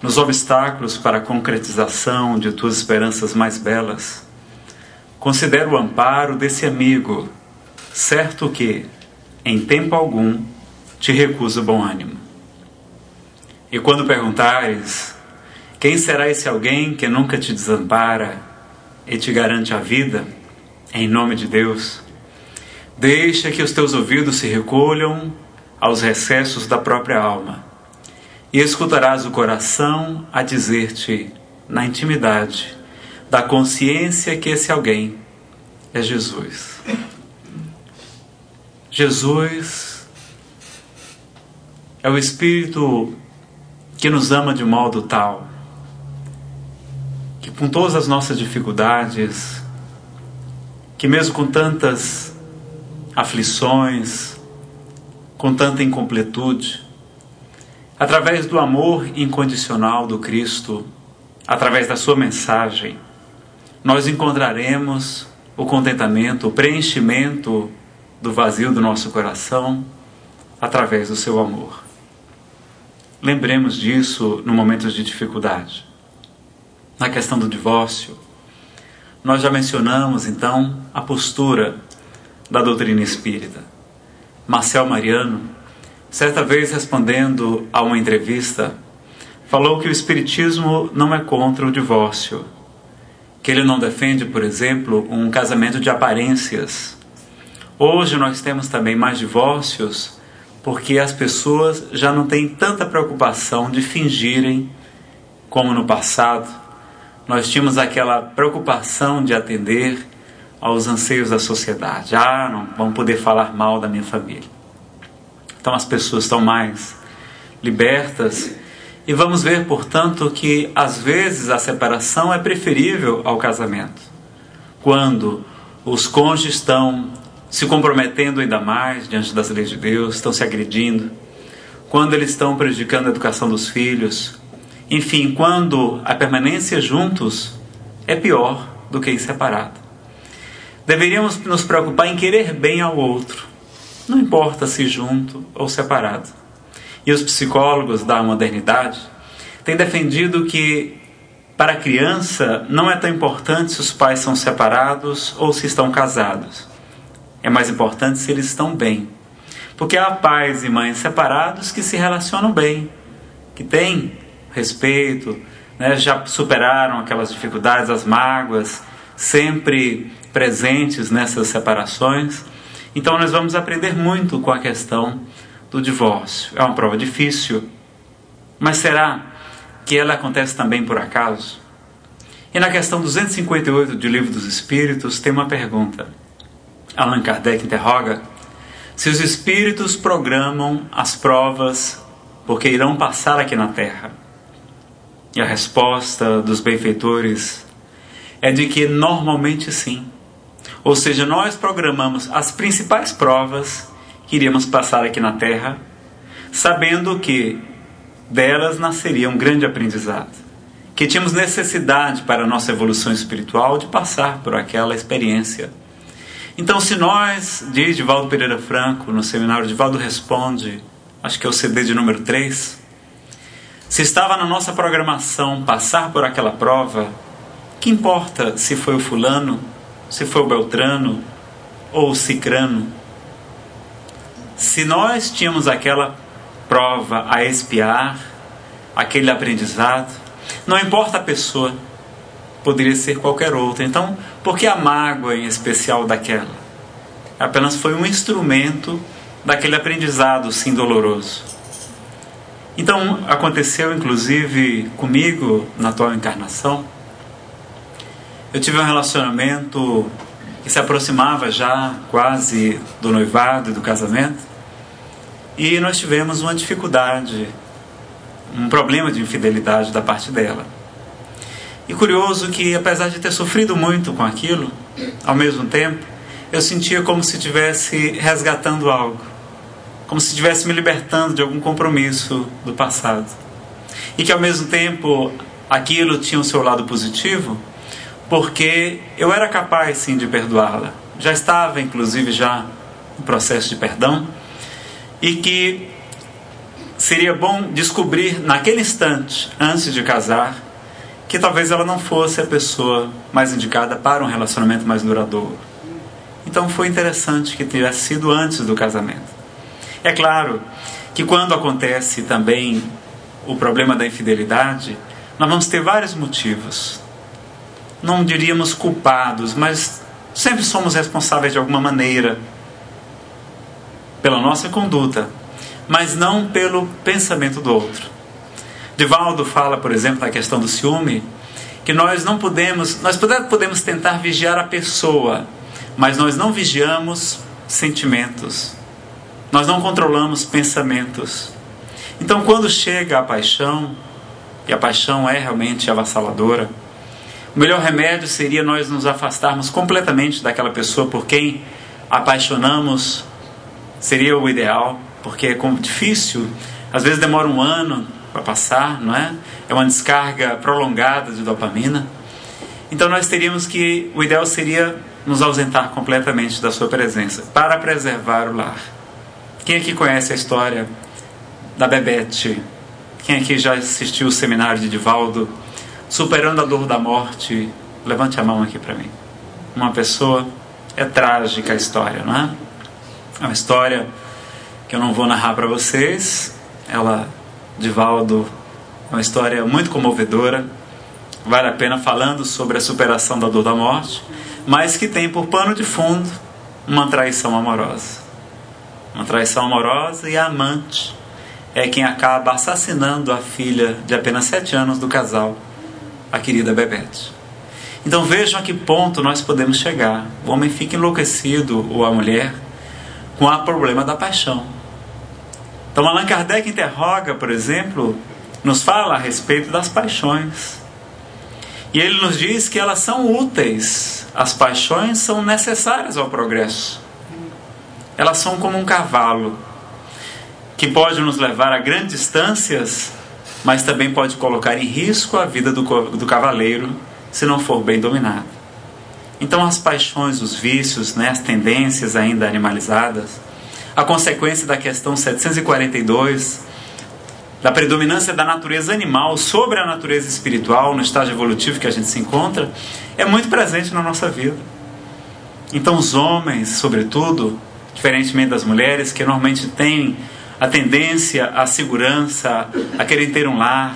nos obstáculos para a concretização de tuas esperanças mais belas, considera o amparo desse amigo, certo que, em tempo algum, te recusa bom ânimo. E quando perguntares, quem será esse alguém que nunca te desampara e te garante a vida, em nome de Deus, deixa que os teus ouvidos se recolham aos recessos da própria alma, e escutarás o coração a dizer-te, na intimidade da consciência, que esse alguém é Jesus. Jesus é o Espírito que nos ama de modo tal que, com todas as nossas dificuldades, que mesmo com tantas aflições, com tanta incompletude, através do amor incondicional do Cristo, através da sua mensagem, nós encontraremos o contentamento, o preenchimento do vazio do nosso coração através do seu amor. Lembremos disso no momento de dificuldade. Na questão do divórcio, nós já mencionamos então a postura da doutrina espírita. Marcel Mariano, certa vez respondendo a uma entrevista, falou que o espiritismo não é contra o divórcio, que ele não defende, por exemplo, um casamento de aparências. Hoje nós temos também mais divórcios porque as pessoas já não têm tanta preocupação de fingirem como no passado. Nós tínhamos aquela preocupação de atender aos anseios da sociedade. Não vão poder falar mal da minha família. Então as pessoas estão mais libertas e vamos ver, portanto, que às vezes a separação é preferível ao casamento. Quando os cônjuges estão se comprometendo ainda mais diante das leis de Deus, estão se agredindo, quando eles estão prejudicando a educação dos filhos, enfim, quando a permanência juntos é pior do que em separado. Deveríamos nos preocupar em querer bem ao outro, não importa se junto ou separado. E os psicólogos da modernidade têm defendido que para a criança não é tão importante se os pais são separados ou se estão casados. É mais importante se eles estão bem. Porque há pais e mães separados que se relacionam bem, que têm respeito, já superaram aquelas dificuldades, as mágoas, sempre presentes nessas separações. Então nós vamos aprender muito com a questão do divórcio. É uma prova difícil, mas será que ela acontece também por acaso? E na questão 258 do Livro dos Espíritos tem uma pergunta. Allan Kardec interroga se os espíritos programam as provas porque irão passar aqui na Terra. E a resposta dos benfeitores é de que normalmente sim. Ou seja, nós programamos as principais provas que iríamos passar aqui na Terra, sabendo que delas nasceria um grande aprendizado, que tínhamos necessidade para a nossa evolução espiritual de passar por aquela experiência. Então, se nós, diz Divaldo Pereira Franco, no seminário Divaldo Responde, acho que é o CD de número 3, se estava na nossa programação passar por aquela prova, que importa se foi o fulano, se foi o beltrano ou o cicrano? Se nós tínhamos aquela prova a expiar, aquele aprendizado, não importa a pessoa, poderia ser qualquer outra. Então, por que a mágoa em especial daquela? Apenas foi um instrumento daquele aprendizado, sim, doloroso. Então, aconteceu inclusive comigo na atual encarnação. Eu tive um relacionamento que se aproximava já quase do noivado e do casamento, e nós tivemos uma dificuldade, um problema de infidelidade da parte dela. E curioso que, apesar de ter sofrido muito com aquilo, ao mesmo tempo, eu sentia como se estivesse resgatando algo, como se estivesse me libertando de algum compromisso do passado. E que, ao mesmo tempo, aquilo tinha o seu lado positivo, porque eu era capaz, sim, de perdoá-la. Já estava, inclusive, já no processo de perdão, e que seria bom descobrir naquele instante, antes de casar, que talvez ela não fosse a pessoa mais indicada para um relacionamento mais duradouro. Então foi interessante que tivesse sido antes do casamento. É claro que quando acontece também o problema da infidelidade, nós vamos ter vários motivos. Não diríamos culpados, mas sempre somos responsáveis de alguma maneira pela nossa conduta, mas não pelo pensamento do outro. Divaldo fala, por exemplo, na questão do ciúme, que nós podemos tentar vigiar a pessoa, mas nós não vigiamos sentimentos. Nós não controlamos pensamentos. Então, quando chega a paixão, e a paixão é realmente avassaladora, o melhor remédio seria nós nos afastarmos completamente daquela pessoa por quem apaixonamos. Seria o ideal, porque é difícil, às vezes demora um ano para passar, não é? É uma descarga prolongada de dopamina. Então nós teríamos que, o ideal seria nos ausentar completamente da sua presença, para preservar o lar. Quem aqui conhece a história da Bebete? Quem aqui já assistiu o seminário de Divaldo, Superando a Dor da Morte? Levante a mão aqui para mim. Uma pessoa, é trágica a história, não é? É uma história que eu não vou narrar para vocês. Divaldo, é uma história muito comovedora. Vale a pena falando sobre a superação da dor da morte, mas que tem por pano de fundo uma traição amorosa. Uma traição amorosa, e a amante é quem acaba assassinando a filha de apenas 7 anos do casal, a querida Bebete. Então vejam a que ponto nós podemos chegar. O homem fica enlouquecido, ou a mulher, com o problema da paixão. Então Allan Kardec interroga, por exemplo, nos fala a respeito das paixões. E ele nos diz que elas são úteis. As paixões são necessárias ao progresso. Elas são como um cavalo, que pode nos levar a grandes distâncias, mas também pode colocar em risco a vida do cavaleiro, se não for bem dominado. Então as paixões, os vícios, né, as tendências ainda animalizadas, a consequência da questão 742, da predominância da natureza animal sobre a natureza espiritual no estágio evolutivo que a gente se encontra, é muito presente na nossa vida. Então os homens, sobretudo, diferentemente das mulheres, que normalmente têm a tendência à segurança, a querer ter um lar,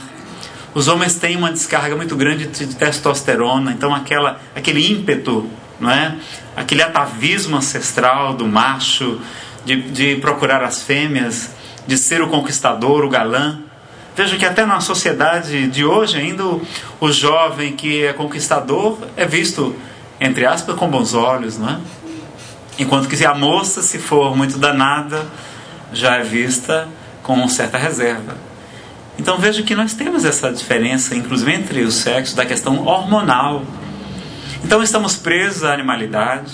os homens têm uma descarga muito grande de testosterona. Então aquele ímpeto, não é? Aquele atavismo ancestral do macho, de procurar as fêmeas, de ser o conquistador, o galã. Veja que até na sociedade de hoje ainda o jovem que é conquistador é visto, entre aspas, com bons olhos, não é? Enquanto que a moça, se for muito danada, já é vista com certa reserva. Então veja que nós temos essa diferença, inclusive entre os sexos, da questão hormonal. Então estamos presos à animalidade.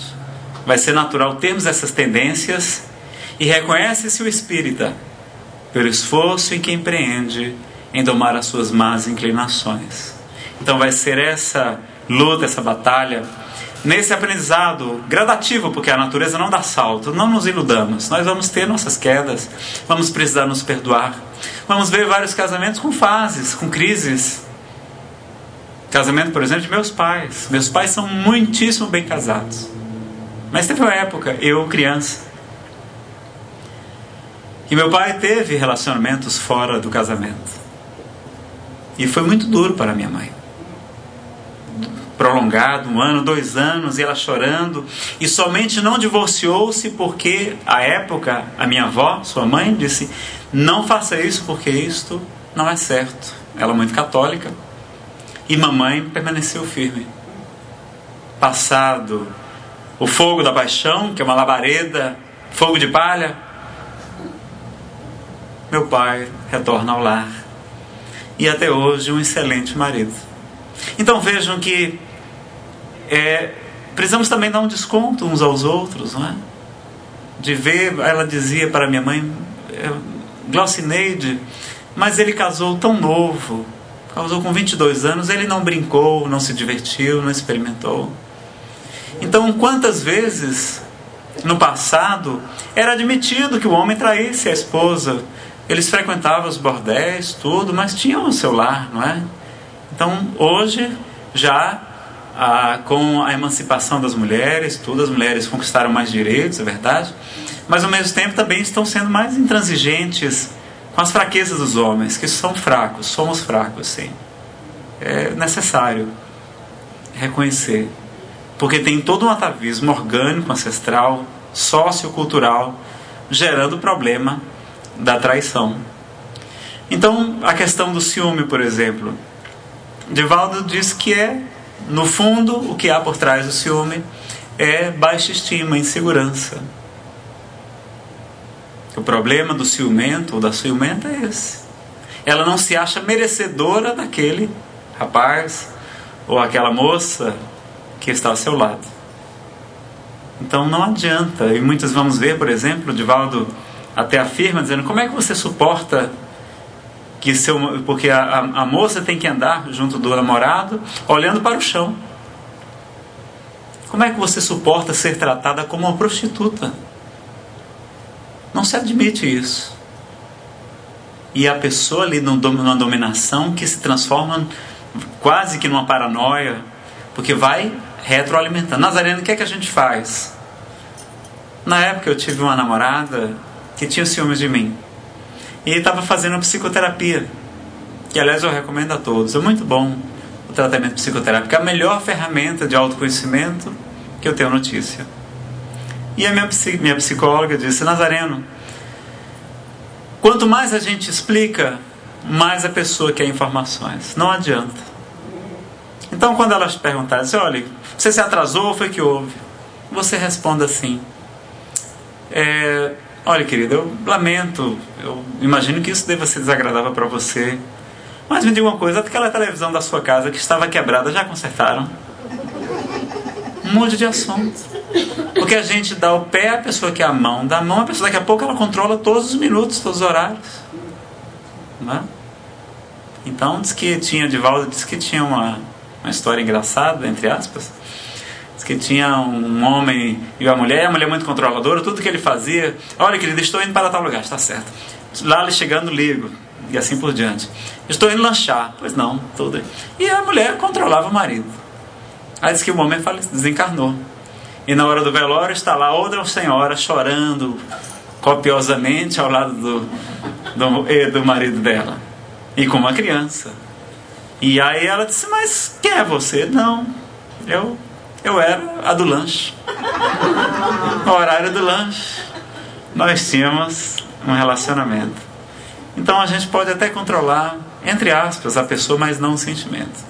Vai ser natural termos essas tendências. E reconhece-se o espírita pelo esforço em que empreende em domar as suas más inclinações. Então vai ser essa luta, essa batalha, nesse aprendizado gradativo, porque a natureza não dá salto. Não nos iludamos, nós vamos ter nossas quedas, vamos precisar nos perdoar. Vamos ver vários casamentos com fases, com crises. Casamento, por exemplo, de meus pais. Meus pais são muitíssimo bem casados, mas teve uma época, eu criança, que meu pai teve relacionamentos fora do casamento. E foi muito duro para minha mãe. Prolongado, 1 ano, 2 anos, e ela chorando. E somente não divorciou-se porque, à época, a minha avó, sua mãe, disse: não faça isso porque isto não é certo. Ela muito católica. E mamãe permaneceu firme. Passado o fogo da paixão, que é uma labareda, fogo de palha, meu pai retorna ao lar. E até hoje um excelente marido. Então vejam que precisamos também dar um desconto uns aos outros, não é? De ver, ela dizia para minha mãe, Glaucineide, mas ele casou tão novo, casou com 22 anos, ele não brincou, não se divertiu, não experimentou. Então quantas vezes no passado era admitido que o homem traísse a esposa, Eles frequentavam os bordéis, tudo, mas tinham o seu lar, não é? Então, hoje, já com a emancipação das mulheres, tudo, as mulheres conquistaram mais direitos, é verdade, mas ao mesmo tempo também estão sendo mais intransigentes com as fraquezas dos homens, que são fracos, somos fracos, sim. É necessário reconhecer, porque tem todo um atavismo orgânico, ancestral, sociocultural, gerando o problema da traição. Então, a questão do ciúme, por exemplo, Divaldo diz que no fundo, o que há por trás do ciúme é baixa estima, insegurança. O problema do ciumento ou da ciumenta é esse. Ela não se acha merecedora daquele rapaz ou aquela moça que está ao seu lado. Então não adianta. E muitos vamos ver, por exemplo, Divaldo até afirma, dizendo: como é que você suporta que porque a moça tem que andar junto do namorado olhando para o chão? Como é que você suporta ser tratada como uma prostituta? Não se admite isso. E a pessoa ali numa dominação que se transforma quase que numa paranoia, porque vai retroalimentando. Nazareno, o que é que a gente faz? Na época eu tive uma namorada que tinha ciúmes de mim. E estava fazendo psicoterapia, que aliás eu recomendo a todos. É muito bom o tratamento psicoterápico, é a melhor ferramenta de autoconhecimento que eu tenho notícia. E a minha psicóloga disse: Nazareno, quanto mais a gente explica, mais a pessoa quer informações. Não adianta. Então quando elas perguntarem assim: olha, você se atrasou ou foi que houve? Você responda assim: olha, querida, eu lamento, eu imagino que isso deva ser desagradável para você, mas me diga uma coisa, aquela televisão da sua casa que estava quebrada, já consertaram? Um monte de assunto. Porque a gente dá o pé à pessoa que é a mão, dá a mão à pessoa, daqui a pouco ela controla todos os minutos, todos os horários. Não é? Então, Divaldo disse que tinha uma história engraçada, entre aspas. Que tinha um homem e a mulher muito controladora, tudo que ele fazia: olha, querido, estou indo para tal lugar, está certo. Lá ele chegando, ligo, e assim por diante. Estou indo lanchar, pois não, tudo. E a mulher controlava o marido. Aí diz que o homem desencarnou. E na hora do velório está lá outra senhora chorando copiosamente ao lado do marido dela, e com uma criança. E aí ela disse: mas quem é você? Não, eu era a do lanche. No horário do lanche, nós tínhamos um relacionamento. Então a gente pode até controlar, entre aspas, a pessoa, mas não o sentimento.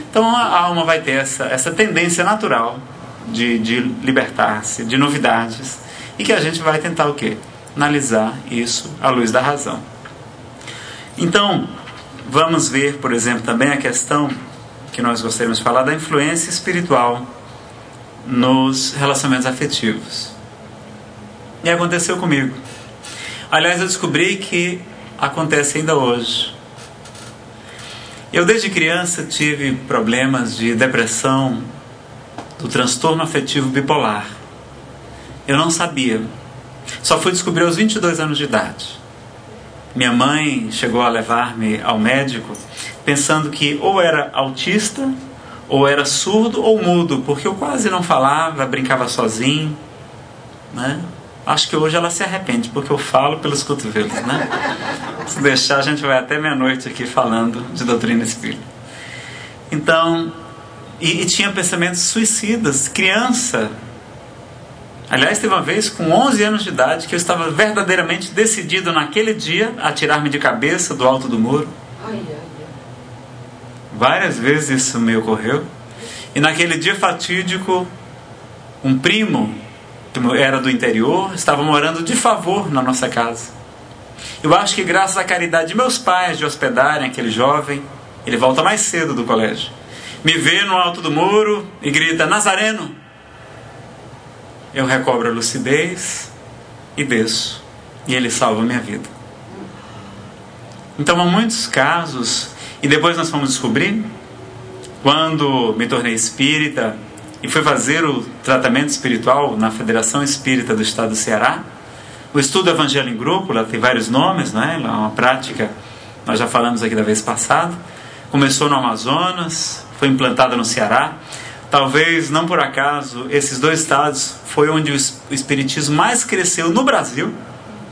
Então a alma vai ter essa tendência natural de libertar-se de novidades, e que a gente vai tentar o quê? Analisar isso à luz da razão. Então, vamos ver, por exemplo, também a questão que nós gostaríamos de falar da influência espiritual nos relacionamentos afetivos. E aconteceu comigo. Aliás, eu descobri que acontece ainda hoje. Eu desde criança tive problemas de depressão, do transtorno afetivo bipolar. Eu não sabia. Só fui descobrir aos 22 anos de idade. Minha mãe chegou a levar-me ao médico pensando que ou era autista, ou era surdo ou mudo, porque eu quase não falava, brincava sozinho, né? Acho que hoje ela se arrepende, porque eu falo pelos cotovelos, né? Se deixar, a gente vai até meia-noite aqui falando de doutrina espírita. Então, e tinha pensamentos suicidas, criança. Aliás, teve uma vez, com 11 anos de idade, que eu estava verdadeiramente decidido naquele dia a tirar-me de cabeça do alto do muro. Várias vezes isso me ocorreu. E naquele dia fatídico, um primo, que era do interior, estava morando de favor na nossa casa. Eu acho que graças à caridade de meus pais de hospedarem aquele jovem, ele volta mais cedo do colégio, me vê no alto do muro e grita: Nazareno! Eu recobro a lucidez e desço. E ele salva a minha vida. Então há muitos casos. E depois nós fomos descobrir, quando me tornei espírita e fui fazer o tratamento espiritual na Federação Espírita do Estado do Ceará, O estudo do Evangelho em grupo, ela tem vários nomes, né? Ela é uma prática, nós já falamos aqui da vez passada. Começou no Amazonas, foi implantada no Ceará. Talvez, não por acaso, esses dois estados foi onde o espiritismo mais cresceu no Brasil,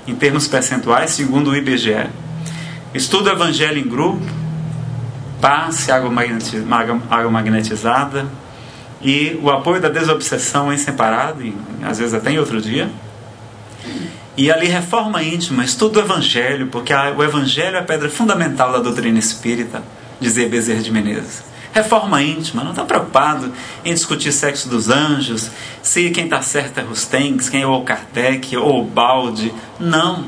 em termos percentuais, segundo o IBGE. Estudo do Evangelho em grupo, passe, água magnetizada, e o apoio da desobsessão em separado, e às vezes até em outro dia. E ali reforma íntima, estudo do Evangelho, porque o Evangelho é a pedra fundamental da doutrina espírita, dizia Bezerra de Menezes. Reforma íntima, não está preocupado em discutir sexo dos anjos, se quem está certo é Rusteng, quem é o Kardec ou o Balde. Não.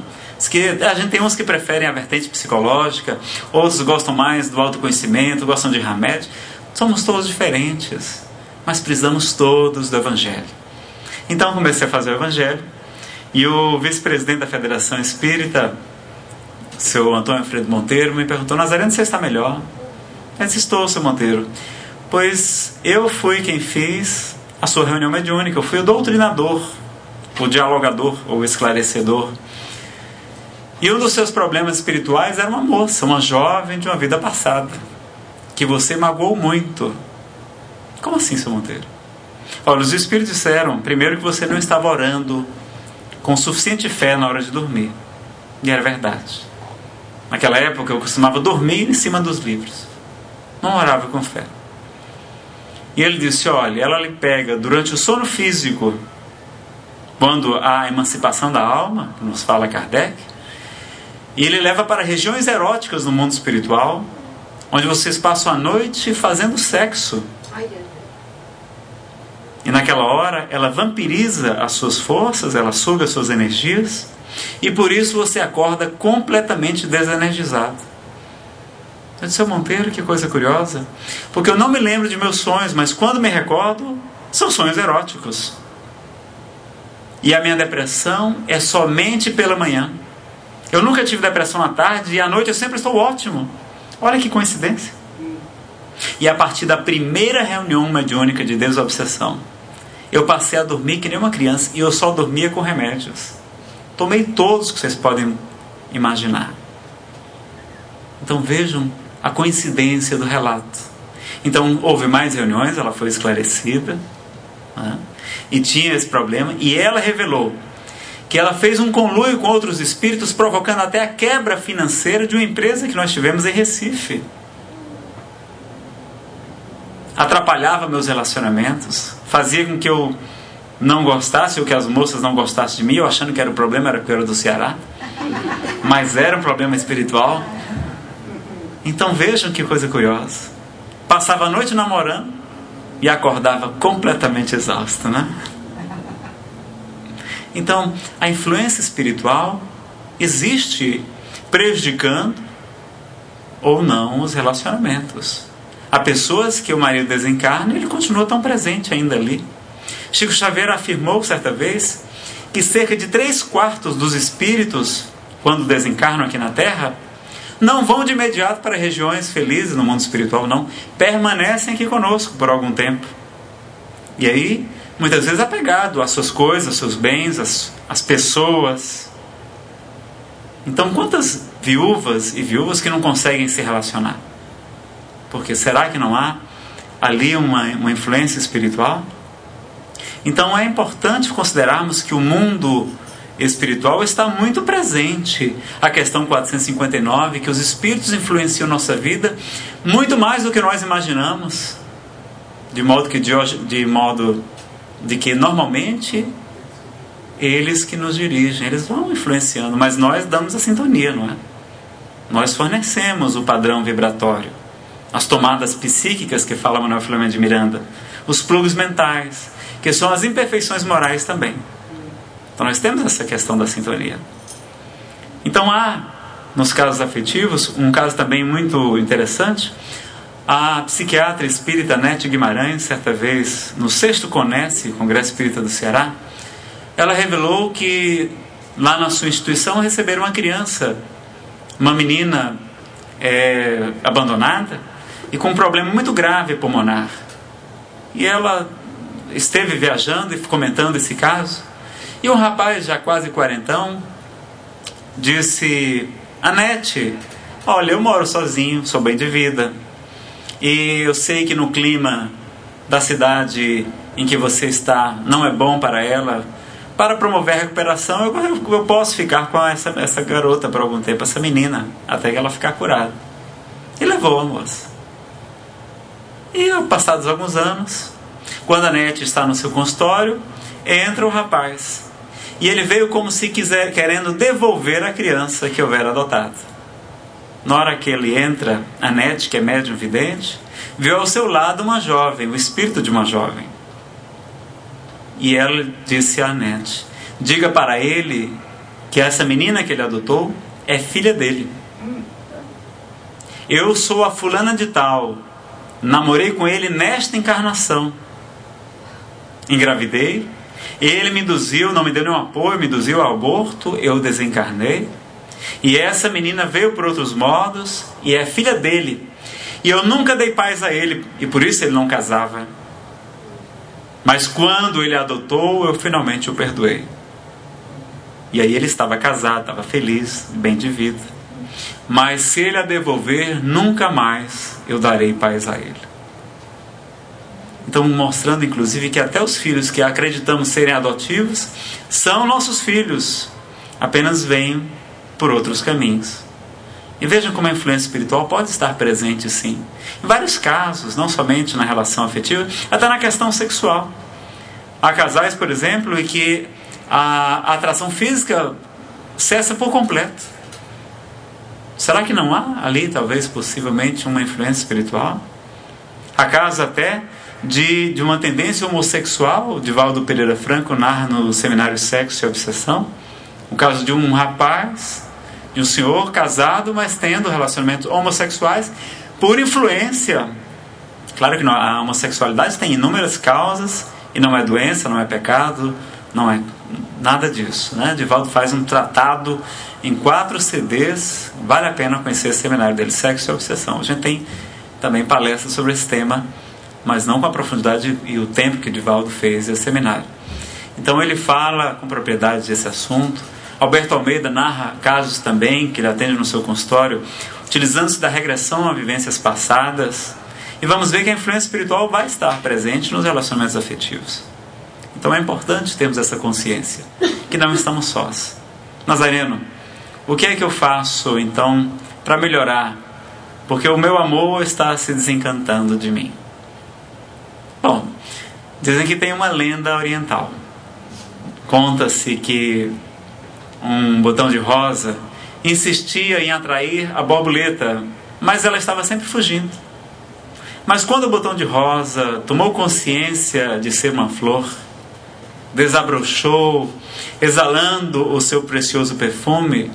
A gente tem uns que preferem a vertente psicológica, outros gostam mais do autoconhecimento, gostam de remédio. Somos todos diferentes, mas precisamos todos do Evangelho. Então comecei a fazer o Evangelho, e o vice-presidente da Federação Espírita, seu Antônio Alfredo Monteiro, me perguntou: Nazareno, você está melhor? Eu disse: estou, seu Monteiro, pois eu fui quem fiz a sua reunião mediúnica, eu fui o doutrinador, o dialogador, o esclarecedor. E um dos seus problemas espirituais era uma moça, uma jovem de uma vida passada, que você magoou muito. Como assim, seu Monteiro? Olha, os espíritos disseram, primeiro, que você não estava orando com suficiente fé na hora de dormir. E era verdade. Naquela época eu costumava dormir em cima dos livros. Não orava com fé. E ele disse: olha, ela lhe pega durante o sono físico, quando há a emancipação da alma, que nos fala Kardec, e ele leva para regiões eróticas no mundo espiritual, onde vocês passam a noite fazendo sexo. E naquela hora ela vampiriza as suas forças, ela suga as suas energias, e por isso você acorda completamente desenergizado. Eu disse: seu Monteiro, que coisa curiosa, porque eu não me lembro de meus sonhos, mas quando me recordo, são sonhos eróticos. E a minha depressão é somente pela manhã. Eu nunca tive depressão à tarde, e à noite eu sempre estou ótimo. Olha que coincidência. E a partir da primeira reunião mediúnica de desobsessão, eu passei a dormir que nem uma criança, e eu só dormia com remédios. Tomei todos que vocês podem imaginar. Então vejam a coincidência do relato. Então houve mais reuniões, ela foi esclarecida, né? E tinha esse problema, e ela revelou que ela fez um conluio com outros espíritos, provocando até a quebra financeira de uma empresa que nós tivemos em Recife. Atrapalhava meus relacionamentos, fazia com que eu não gostasse, ou que as moças não gostassem de mim, eu achando que era o problema, era porque eu era do Ceará, mas era um problema espiritual. Então vejam que coisa curiosa. Passava a noite namorando e acordava completamente exausto, né? Então a influência espiritual existe, prejudicando ou não os relacionamentos. Há pessoas que o marido desencarna e ele continua tão presente ainda ali. Chico Xavier afirmou certa vez que cerca de 3/4 dos espíritos, quando desencarnam aqui na Terra, não vão de imediato para regiões felizes no mundo espiritual, não. Permanecem aqui conosco por algum tempo. E aí, muitas vezes apegado às suas coisas, aos seus bens, às pessoas. Então, quantas viúvas e viúvas que não conseguem se relacionar? Porque será que não há ali uma influência espiritual? Então é importante considerarmos que o mundo espiritual está muito presente. A questão 459, que os espíritos influenciam nossa vida muito mais do que nós imaginamos, de modo que normalmente eles que nos dirigem, eles vão influenciando, mas nós damos a sintonia, não é? Nós fornecemos o padrão vibratório, as tomadas psíquicas que fala Manuel Filomeno de Miranda, os plugs mentais, que são as imperfeições morais também. Então nós temos essa questão da sintonia. Então há, nos casos afetivos, um caso também muito interessante. A psiquiatra espírita Nete Guimarães, certa vez, no 6º CONESE, Congresso Espírita do Ceará, ela revelou que lá na sua instituição receberam uma criança, uma menina abandonada e com um problema muito grave pulmonar. E ela esteve viajando e comentando esse caso, E um rapaz já quase quarentão disse: Anete, olha, eu moro sozinho, sou bem de vida, e eu sei que no clima da cidade em que você está não é bom para ela. Para promover a recuperação, eu posso ficar com essa garota por algum tempo, essa menina, até que ela ficar curada. E levou a moça. E passados alguns anos, quando a Anete está no seu consultório, entra o rapaz. E ele veio como se querendo devolver a criança que houvera adotado. Na hora que ele entra, a Anete, que é médium vidente, viu ao seu lado uma jovem, o espírito de uma jovem. E ela disse a Anete: diga para ele que essa menina que ele adotou é filha dele. Eu sou a fulana de tal, namorei com ele nesta encarnação, engravidei, ele me induziu, não me deu nenhum apoio, me induziu ao aborto, eu desencarnei, e essa menina veio por outros modos e é filha dele, e eu nunca dei paz a ele, e por isso ele não casava. Mas quando ele a adotou, eu finalmente o perdoei. E aí ele estava casado, estava feliz, bem de vida. Mas se ele a devolver, nunca mais eu darei paz a ele. Então, mostrando inclusive que até os filhos que acreditamos serem adotivos são nossos filhos, apenas vêm por outros caminhos. E vejam como a influência espiritual pode estar presente, sim, em vários casos, não somente na relação afetiva, até na questão sexual. Há casais, por exemplo, em que a atração física cessa por completo. Será que não há ali, talvez, possivelmente, uma influência espiritual? Há casos até de uma tendência homossexual. Divaldo Pereira Franco narra no seminário Sexo e Obsessão o caso de um rapaz, de um senhor casado, mas tendo relacionamentos homossexuais por influência. Claro que a homossexualidade tem inúmeras causas, e não é doença, não é pecado, não é nada disso, né? Divaldo faz um tratado em 4 CDs, vale a pena conhecer esse seminário dele, Sexo e Obsessão. A gente tem também palestras sobre esse tema, mas não com a profundidade e o tempo que Divaldo fez esse seminário. Então ele fala com propriedade desse assunto. Alberto Almeida narra casos também que ele atende no seu consultório, utilizando-se da regressão a vivências passadas. E vamos ver que a influência espiritual vai estar presente nos relacionamentos afetivos. Então é importante termos essa consciência, que não estamos sós. Nazareno, o que é que eu faço então para melhorar? Porque o meu amor está se desencantando de mim. Bom, dizem que tem uma lenda oriental. Conta-se que um botão de rosa insistia em atrair a borboleta, mas ela estava sempre fugindo. Mas quando o botão de rosa tomou consciência de ser uma flor, desabrochou, exalando o seu precioso perfume,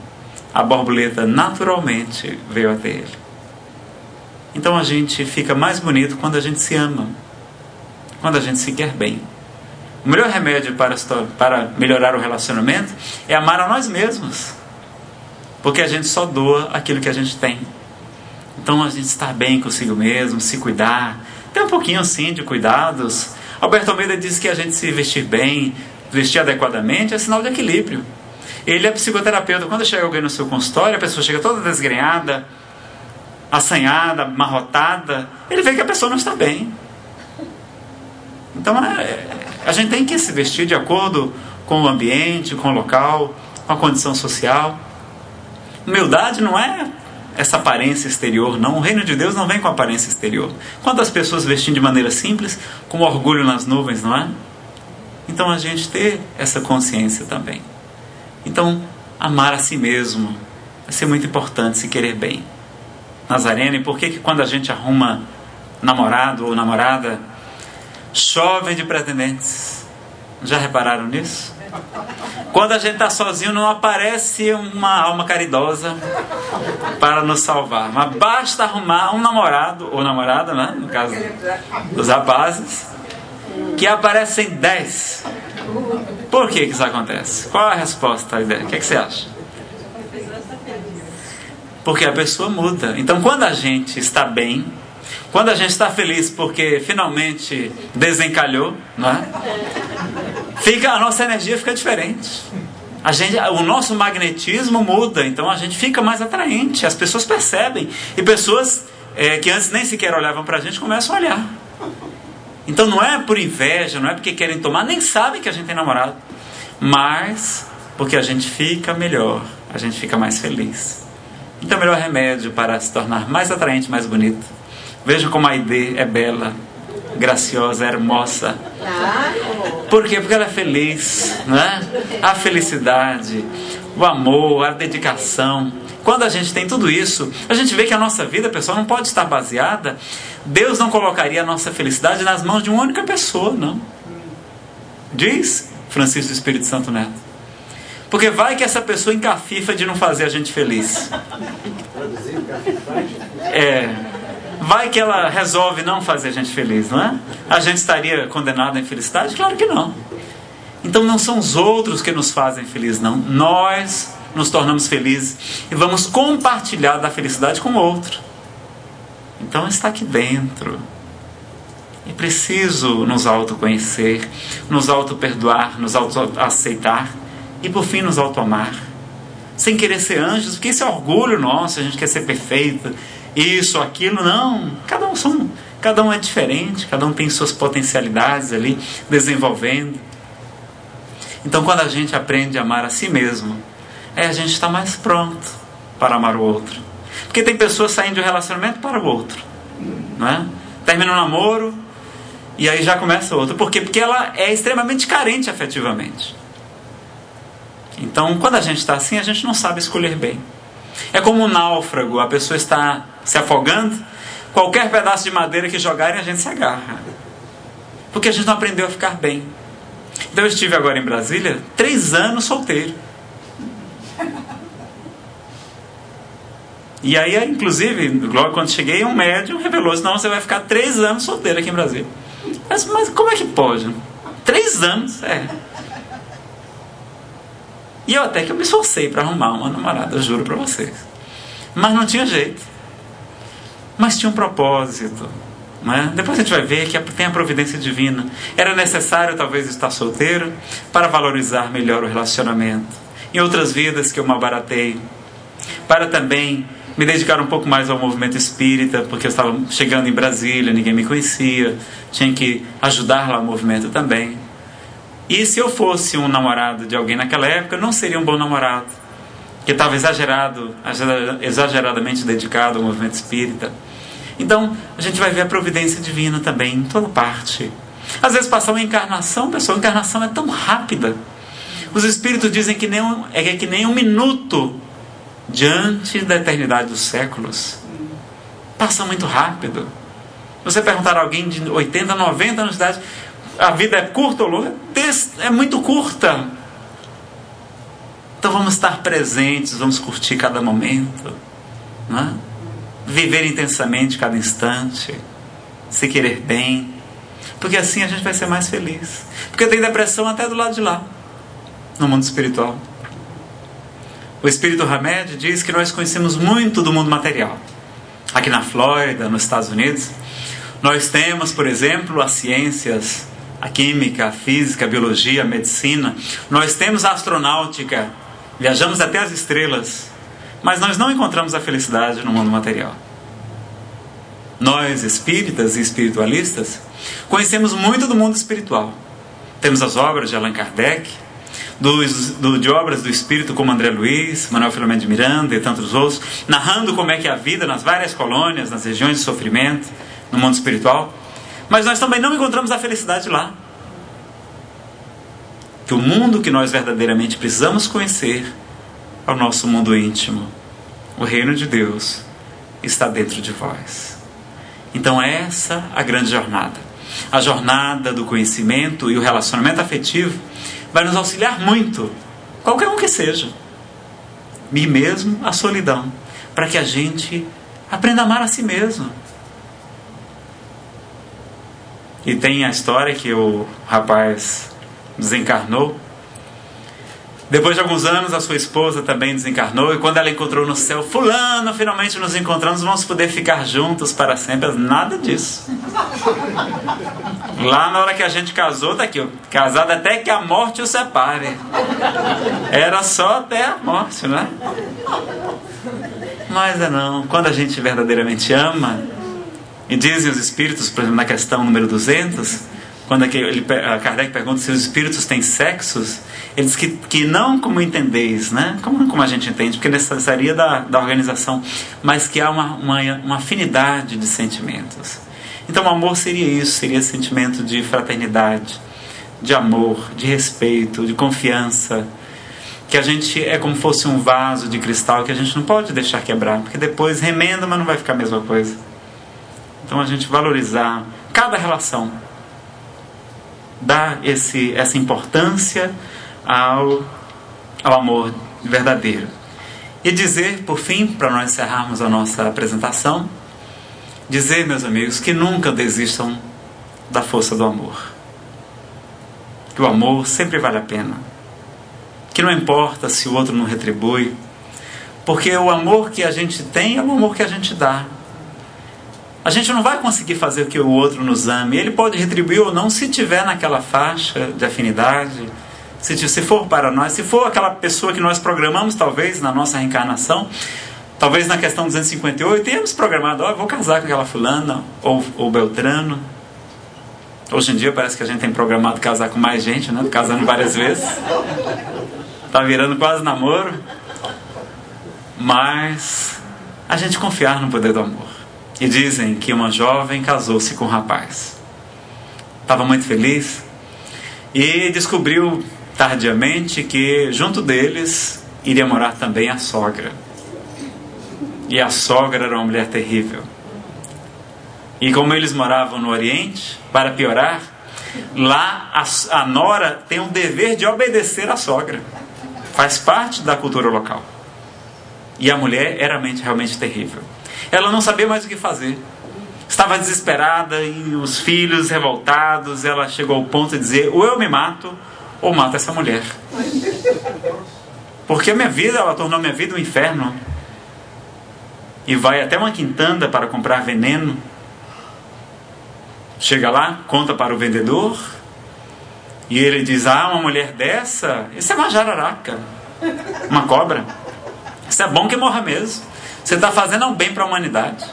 a borboleta naturalmente veio até ele. Então a gente fica mais bonito quando a gente se ama, quando a gente se quer bem. O melhor remédio para melhorar o relacionamento é amar a nós mesmos, porque a gente só doa aquilo que a gente tem. Então a gente estar bem consigo mesmo, se cuidar, ter um pouquinho sim de cuidados. Alberto Almeida diz que a gente se vestir bem, vestir adequadamente é sinal de equilíbrio. Ele é psicoterapeuta. Quando chega alguém no seu consultório, a pessoa chega toda desgrenhada, assanhada, amarrotada, ele vê que a pessoa não está bem. Então a gente tem que se vestir de acordo com o ambiente, com o local, com a condição social. Humildade não é essa aparência exterior, não. O reino de Deus não vem com aparência exterior. Quantas pessoas vestem de maneira simples, com orgulho nas nuvens, não é? Então a gente ter essa consciência também. Então, amar a si mesmo vai ser muito importante, se querer bem. Nazareno, e por que quando a gente arruma namorado ou namorada, chove de pretendentes? Já repararam nisso? Quando a gente está sozinho, não aparece uma alma caridosa para nos salvar. Mas basta arrumar um namorado ou namorada, né? No caso dos rapazes, que aparecem 10. Por que isso acontece? Qual é a resposta à ideia? O que é que você acha? Porque a pessoa muda. Então, quando a gente está bem, quando a gente está feliz porque finalmente desencalhou, não é? a nossa energia fica diferente. O nosso magnetismo muda, então a gente fica mais atraente. As pessoas percebem. E pessoas que antes nem sequer olhavam pra gente começam a olhar. Então não é por inveja, não é porque querem tomar, nem sabem que a gente tem namorado, mas porque a gente fica melhor, a gente fica mais feliz. Então o melhor remédio para se tornar mais atraente, mais bonito. Veja como a Aide é bela, graciosa, hermosa. Por quê? Porque ela é feliz, né? A felicidade, o amor, a dedicação. Quando a gente tem tudo isso, a gente vê que a nossa vida, pessoal, não pode estar baseada. Deus não colocaria a nossa felicidade nas mãos de uma única pessoa, não. Diz Francisco Espírito Santo Neto. Porque vai que essa pessoa encafifa de não fazer a gente feliz. Vai que ela resolve não fazer a gente feliz, não é? A gente estaria condenado à infelicidade? Claro que não. Então não são os outros que nos fazem felizes, não. Nós nos tornamos felizes e vamos compartilhar da felicidade com o outro. Então está aqui dentro. É preciso nos autoconhecer, nos auto-perdoar, nos auto-aceitar e por fim nos auto-amar. Sem querer ser anjos, porque isso é orgulho nosso, a gente quer ser perfeito, isso, aquilo, não. Cada um é diferente, cada um tem suas potencialidades ali, desenvolvendo. Então quando a gente aprende a amar a si mesmo, a gente está mais pronto para amar o outro. Porque tem pessoas saindo de um relacionamento para o outro, não é? Termina um namoro e aí já começa outro. Por quê? Porque ela é extremamente carente afetivamente. Então quando a gente está assim, a gente não sabe escolher bem. É como um náufrago, a pessoa está se afogando, qualquer pedaço de madeira que jogarem a gente se agarra. Porque a gente não aprendeu a ficar bem. Então eu estive agora em Brasília 3 anos solteiro. E aí, inclusive, logo quando cheguei, um médium revelou: não, você vai ficar 3 anos solteiro aqui em Brasília. Mas como é que pode? 3 anos, E eu até que eu me esforcei para arrumar uma namorada, eu juro para vocês. Mas não tinha jeito. Mas tinha um propósito, não é? Depois a gente vai ver que tem a providência divina. Era necessário talvez estar solteiro para valorizar melhor o relacionamento. Em outras vidas que eu me abaratei, para também me dedicar um pouco mais ao movimento espírita, porque eu estava chegando em Brasília, ninguém me conhecia, tinha que ajudar lá o movimento também. E se eu fosse um namorado de alguém naquela época, eu não seria um bom namorado, que estava exageradamente dedicado ao movimento espírita. Então a gente vai ver a providência divina também em toda parte. Às vezes passar uma encarnação, pessoal, a encarnação é tão rápida. Os espíritos dizem que nem um minuto diante da eternidade dos séculos. Passa muito rápido. Se você perguntar a alguém de 80, 90 anos de idade, a vida é curta ou longa? É muito curta. Então vamos estar presentes, vamos curtir cada momento, não é? Viver intensamente cada instante, se querer bem, porque assim a gente vai ser mais feliz. Porque tem depressão até do lado de lá, no mundo espiritual. O espírito Hamed diz que nós conhecemos muito do mundo material. Aqui na Flórida, nos Estados Unidos, nós temos, por exemplo, as ciências, a química, a física, a biologia, a medicina. Nós temos a astronáutica, viajamos até as estrelas, mas nós não encontramos a felicidade no mundo material. Nós, espíritas e espiritualistas, conhecemos muito do mundo espiritual. Temos as obras de Allan Kardec, de obras do Espírito como André Luiz, Manuel Filomeno de Miranda e tantos outros, narrando como é que é a vida nas várias colônias, nas regiões de sofrimento, no mundo espiritual. Mas nós também não encontramos a felicidade lá. Que o mundo que nós verdadeiramente precisamos conhecer é o nosso mundo íntimo. O reino de Deus está dentro de vós. Então essa é a grande jornada. A jornada do conhecimento e o relacionamento afetivo vai nos auxiliar muito, qualquer um que seja, e mesmo a solidão, para que a gente aprenda a amar a si mesmo. E tem a história que o rapaz desencarnou. Depois de alguns anos, a sua esposa também desencarnou. E quando ela encontrou no céu: fulano, finalmente nos encontramos, vamos poder ficar juntos para sempre. Nada disso. Lá na hora que a gente casou, tá aqui, ó, casado até que a morte o separe. Era só até a morte, né? Mas não, quando a gente verdadeiramente ama, e dizem os espíritos, por exemplo, na questão número 200, quando Kardec pergunta se os espíritos têm sexos, ele diz que não como entendeis, né? Como a gente entende, porque necessaria da organização, mas que há uma afinidade de sentimentos. Então o amor seria isso, seria sentimento de fraternidade, de amor, de respeito, de confiança, que a gente é como fosse um vaso de cristal que a gente não pode deixar quebrar, porque depois remenda, mas não vai ficar a mesma coisa. Então a gente valorizar cada relação, dar essa importância ao amor verdadeiro. E dizer, por fim, para nós encerrarmos a nossa apresentação, dizer, meus amigos, que nunca desistam da força do amor. Que o amor sempre vale a pena. Que não importa se o outro não retribui, porque o amor que a gente tem é o amor que a gente dá. A gente não vai conseguir fazer que o outro nos ame. Ele pode retribuir ou não se tiver naquela faixa de afinidade, se for para nós, se for aquela pessoa que nós programamos talvez na nossa reencarnação. Talvez na questão 258 tenhamos programado, vou casar com aquela fulana ou Beltrano. Hoje em dia parece que a gente tem programado casar com mais gente, né? Casando várias vezes. Tá virando quase namoro. Mas a gente confiar no poder do amor. E dizem que uma jovem casou-se com um rapaz. Estava muito feliz e descobriu tardiamente que junto deles iria morar também a sogra. E a sogra era uma mulher terrível. E como eles moravam no Oriente, para piorar, lá a nora tem o dever de obedecer à sogra. Faz parte da cultura local. E a mulher era realmente terrível. Ela não sabia mais o que fazer. Estava desesperada e os filhos revoltados. Ela chegou ao ponto de dizer, ou eu me mato, ou mato essa mulher. Porque ela tornou minha vida um inferno. E vai até uma quintanda para comprar veneno. Chega lá, conta para o vendedor. E ele diz, uma mulher dessa, isso é uma jararaca, uma cobra. Isso é bom que morra mesmo. Você está fazendo um bem para a humanidade.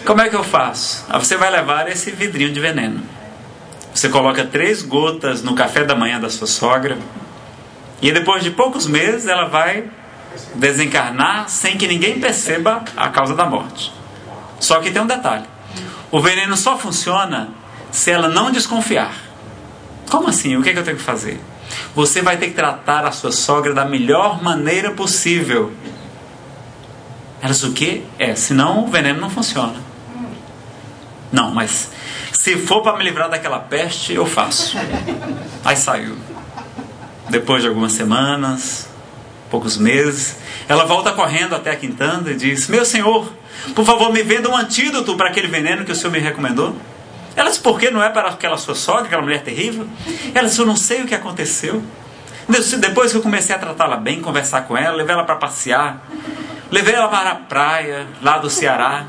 Como é que eu faço? Você vai levar esse vidrinho de veneno. Você coloca 3 gotas no café da manhã da sua sogra. E depois de poucos meses ela vai desencarnar sem que ninguém perceba a causa da morte. Só que tem um detalhe. O veneno só funciona se ela não desconfiar. Como assim? O que eu tenho que fazer? Você vai ter que tratar a sua sogra da melhor maneira possível. Ela disse, o quê? Senão o veneno não funciona. Não, mas se for para me livrar daquela peste, eu faço. Aí saiu. Depois de algumas semanas, poucos meses, ela volta correndo até a quintanda e diz, meu senhor, por favor me venda um antídoto para aquele veneno que o senhor me recomendou. Ela disse, por que não é para aquela sua sogra, aquela mulher terrível? Ela disse, eu não sei o que aconteceu. Depois que eu comecei a tratá-la bem, conversar com ela, levei ela para passear, levei ela para a praia, lá do Ceará,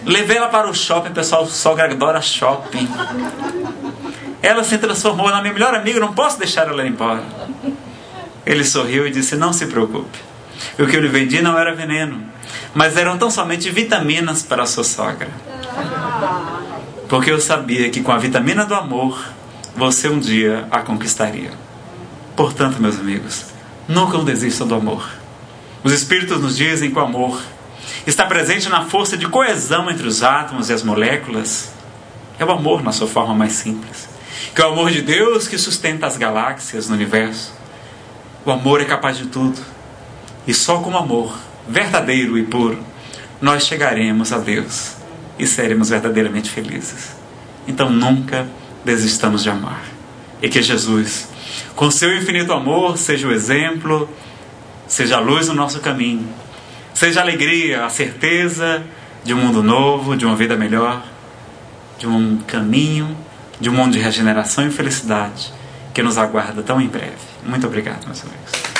levei ela para o shopping, pessoal, sogra adora shopping. Ela se transformou na minha melhor amiga, não posso deixar ela ir embora. Ele sorriu e disse, não se preocupe. O que eu lhe vendi não era veneno, mas eram tão somente vitaminas para a sua sogra. Porque eu sabia que com a vitamina do amor, você um dia a conquistaria. Portanto, meus amigos, nunca desistam do amor. Os Espíritos nos dizem que o amor está presente na força de coesão entre os átomos e as moléculas. É o amor na sua forma mais simples. Que é o amor de Deus que sustenta as galáxias no universo. O amor é capaz de tudo. E só com o amor verdadeiro e puro, nós chegaremos a Deus e seremos verdadeiramente felizes. Então nunca desistamos de amar. E que Jesus, com seu infinito amor, seja o exemplo, seja a luz no nosso caminho, seja a alegria, a certeza de um mundo novo, de uma vida melhor, de um caminho, de um mundo de regeneração e felicidade que nos aguarda tão em breve. Muito obrigado, meus amigos.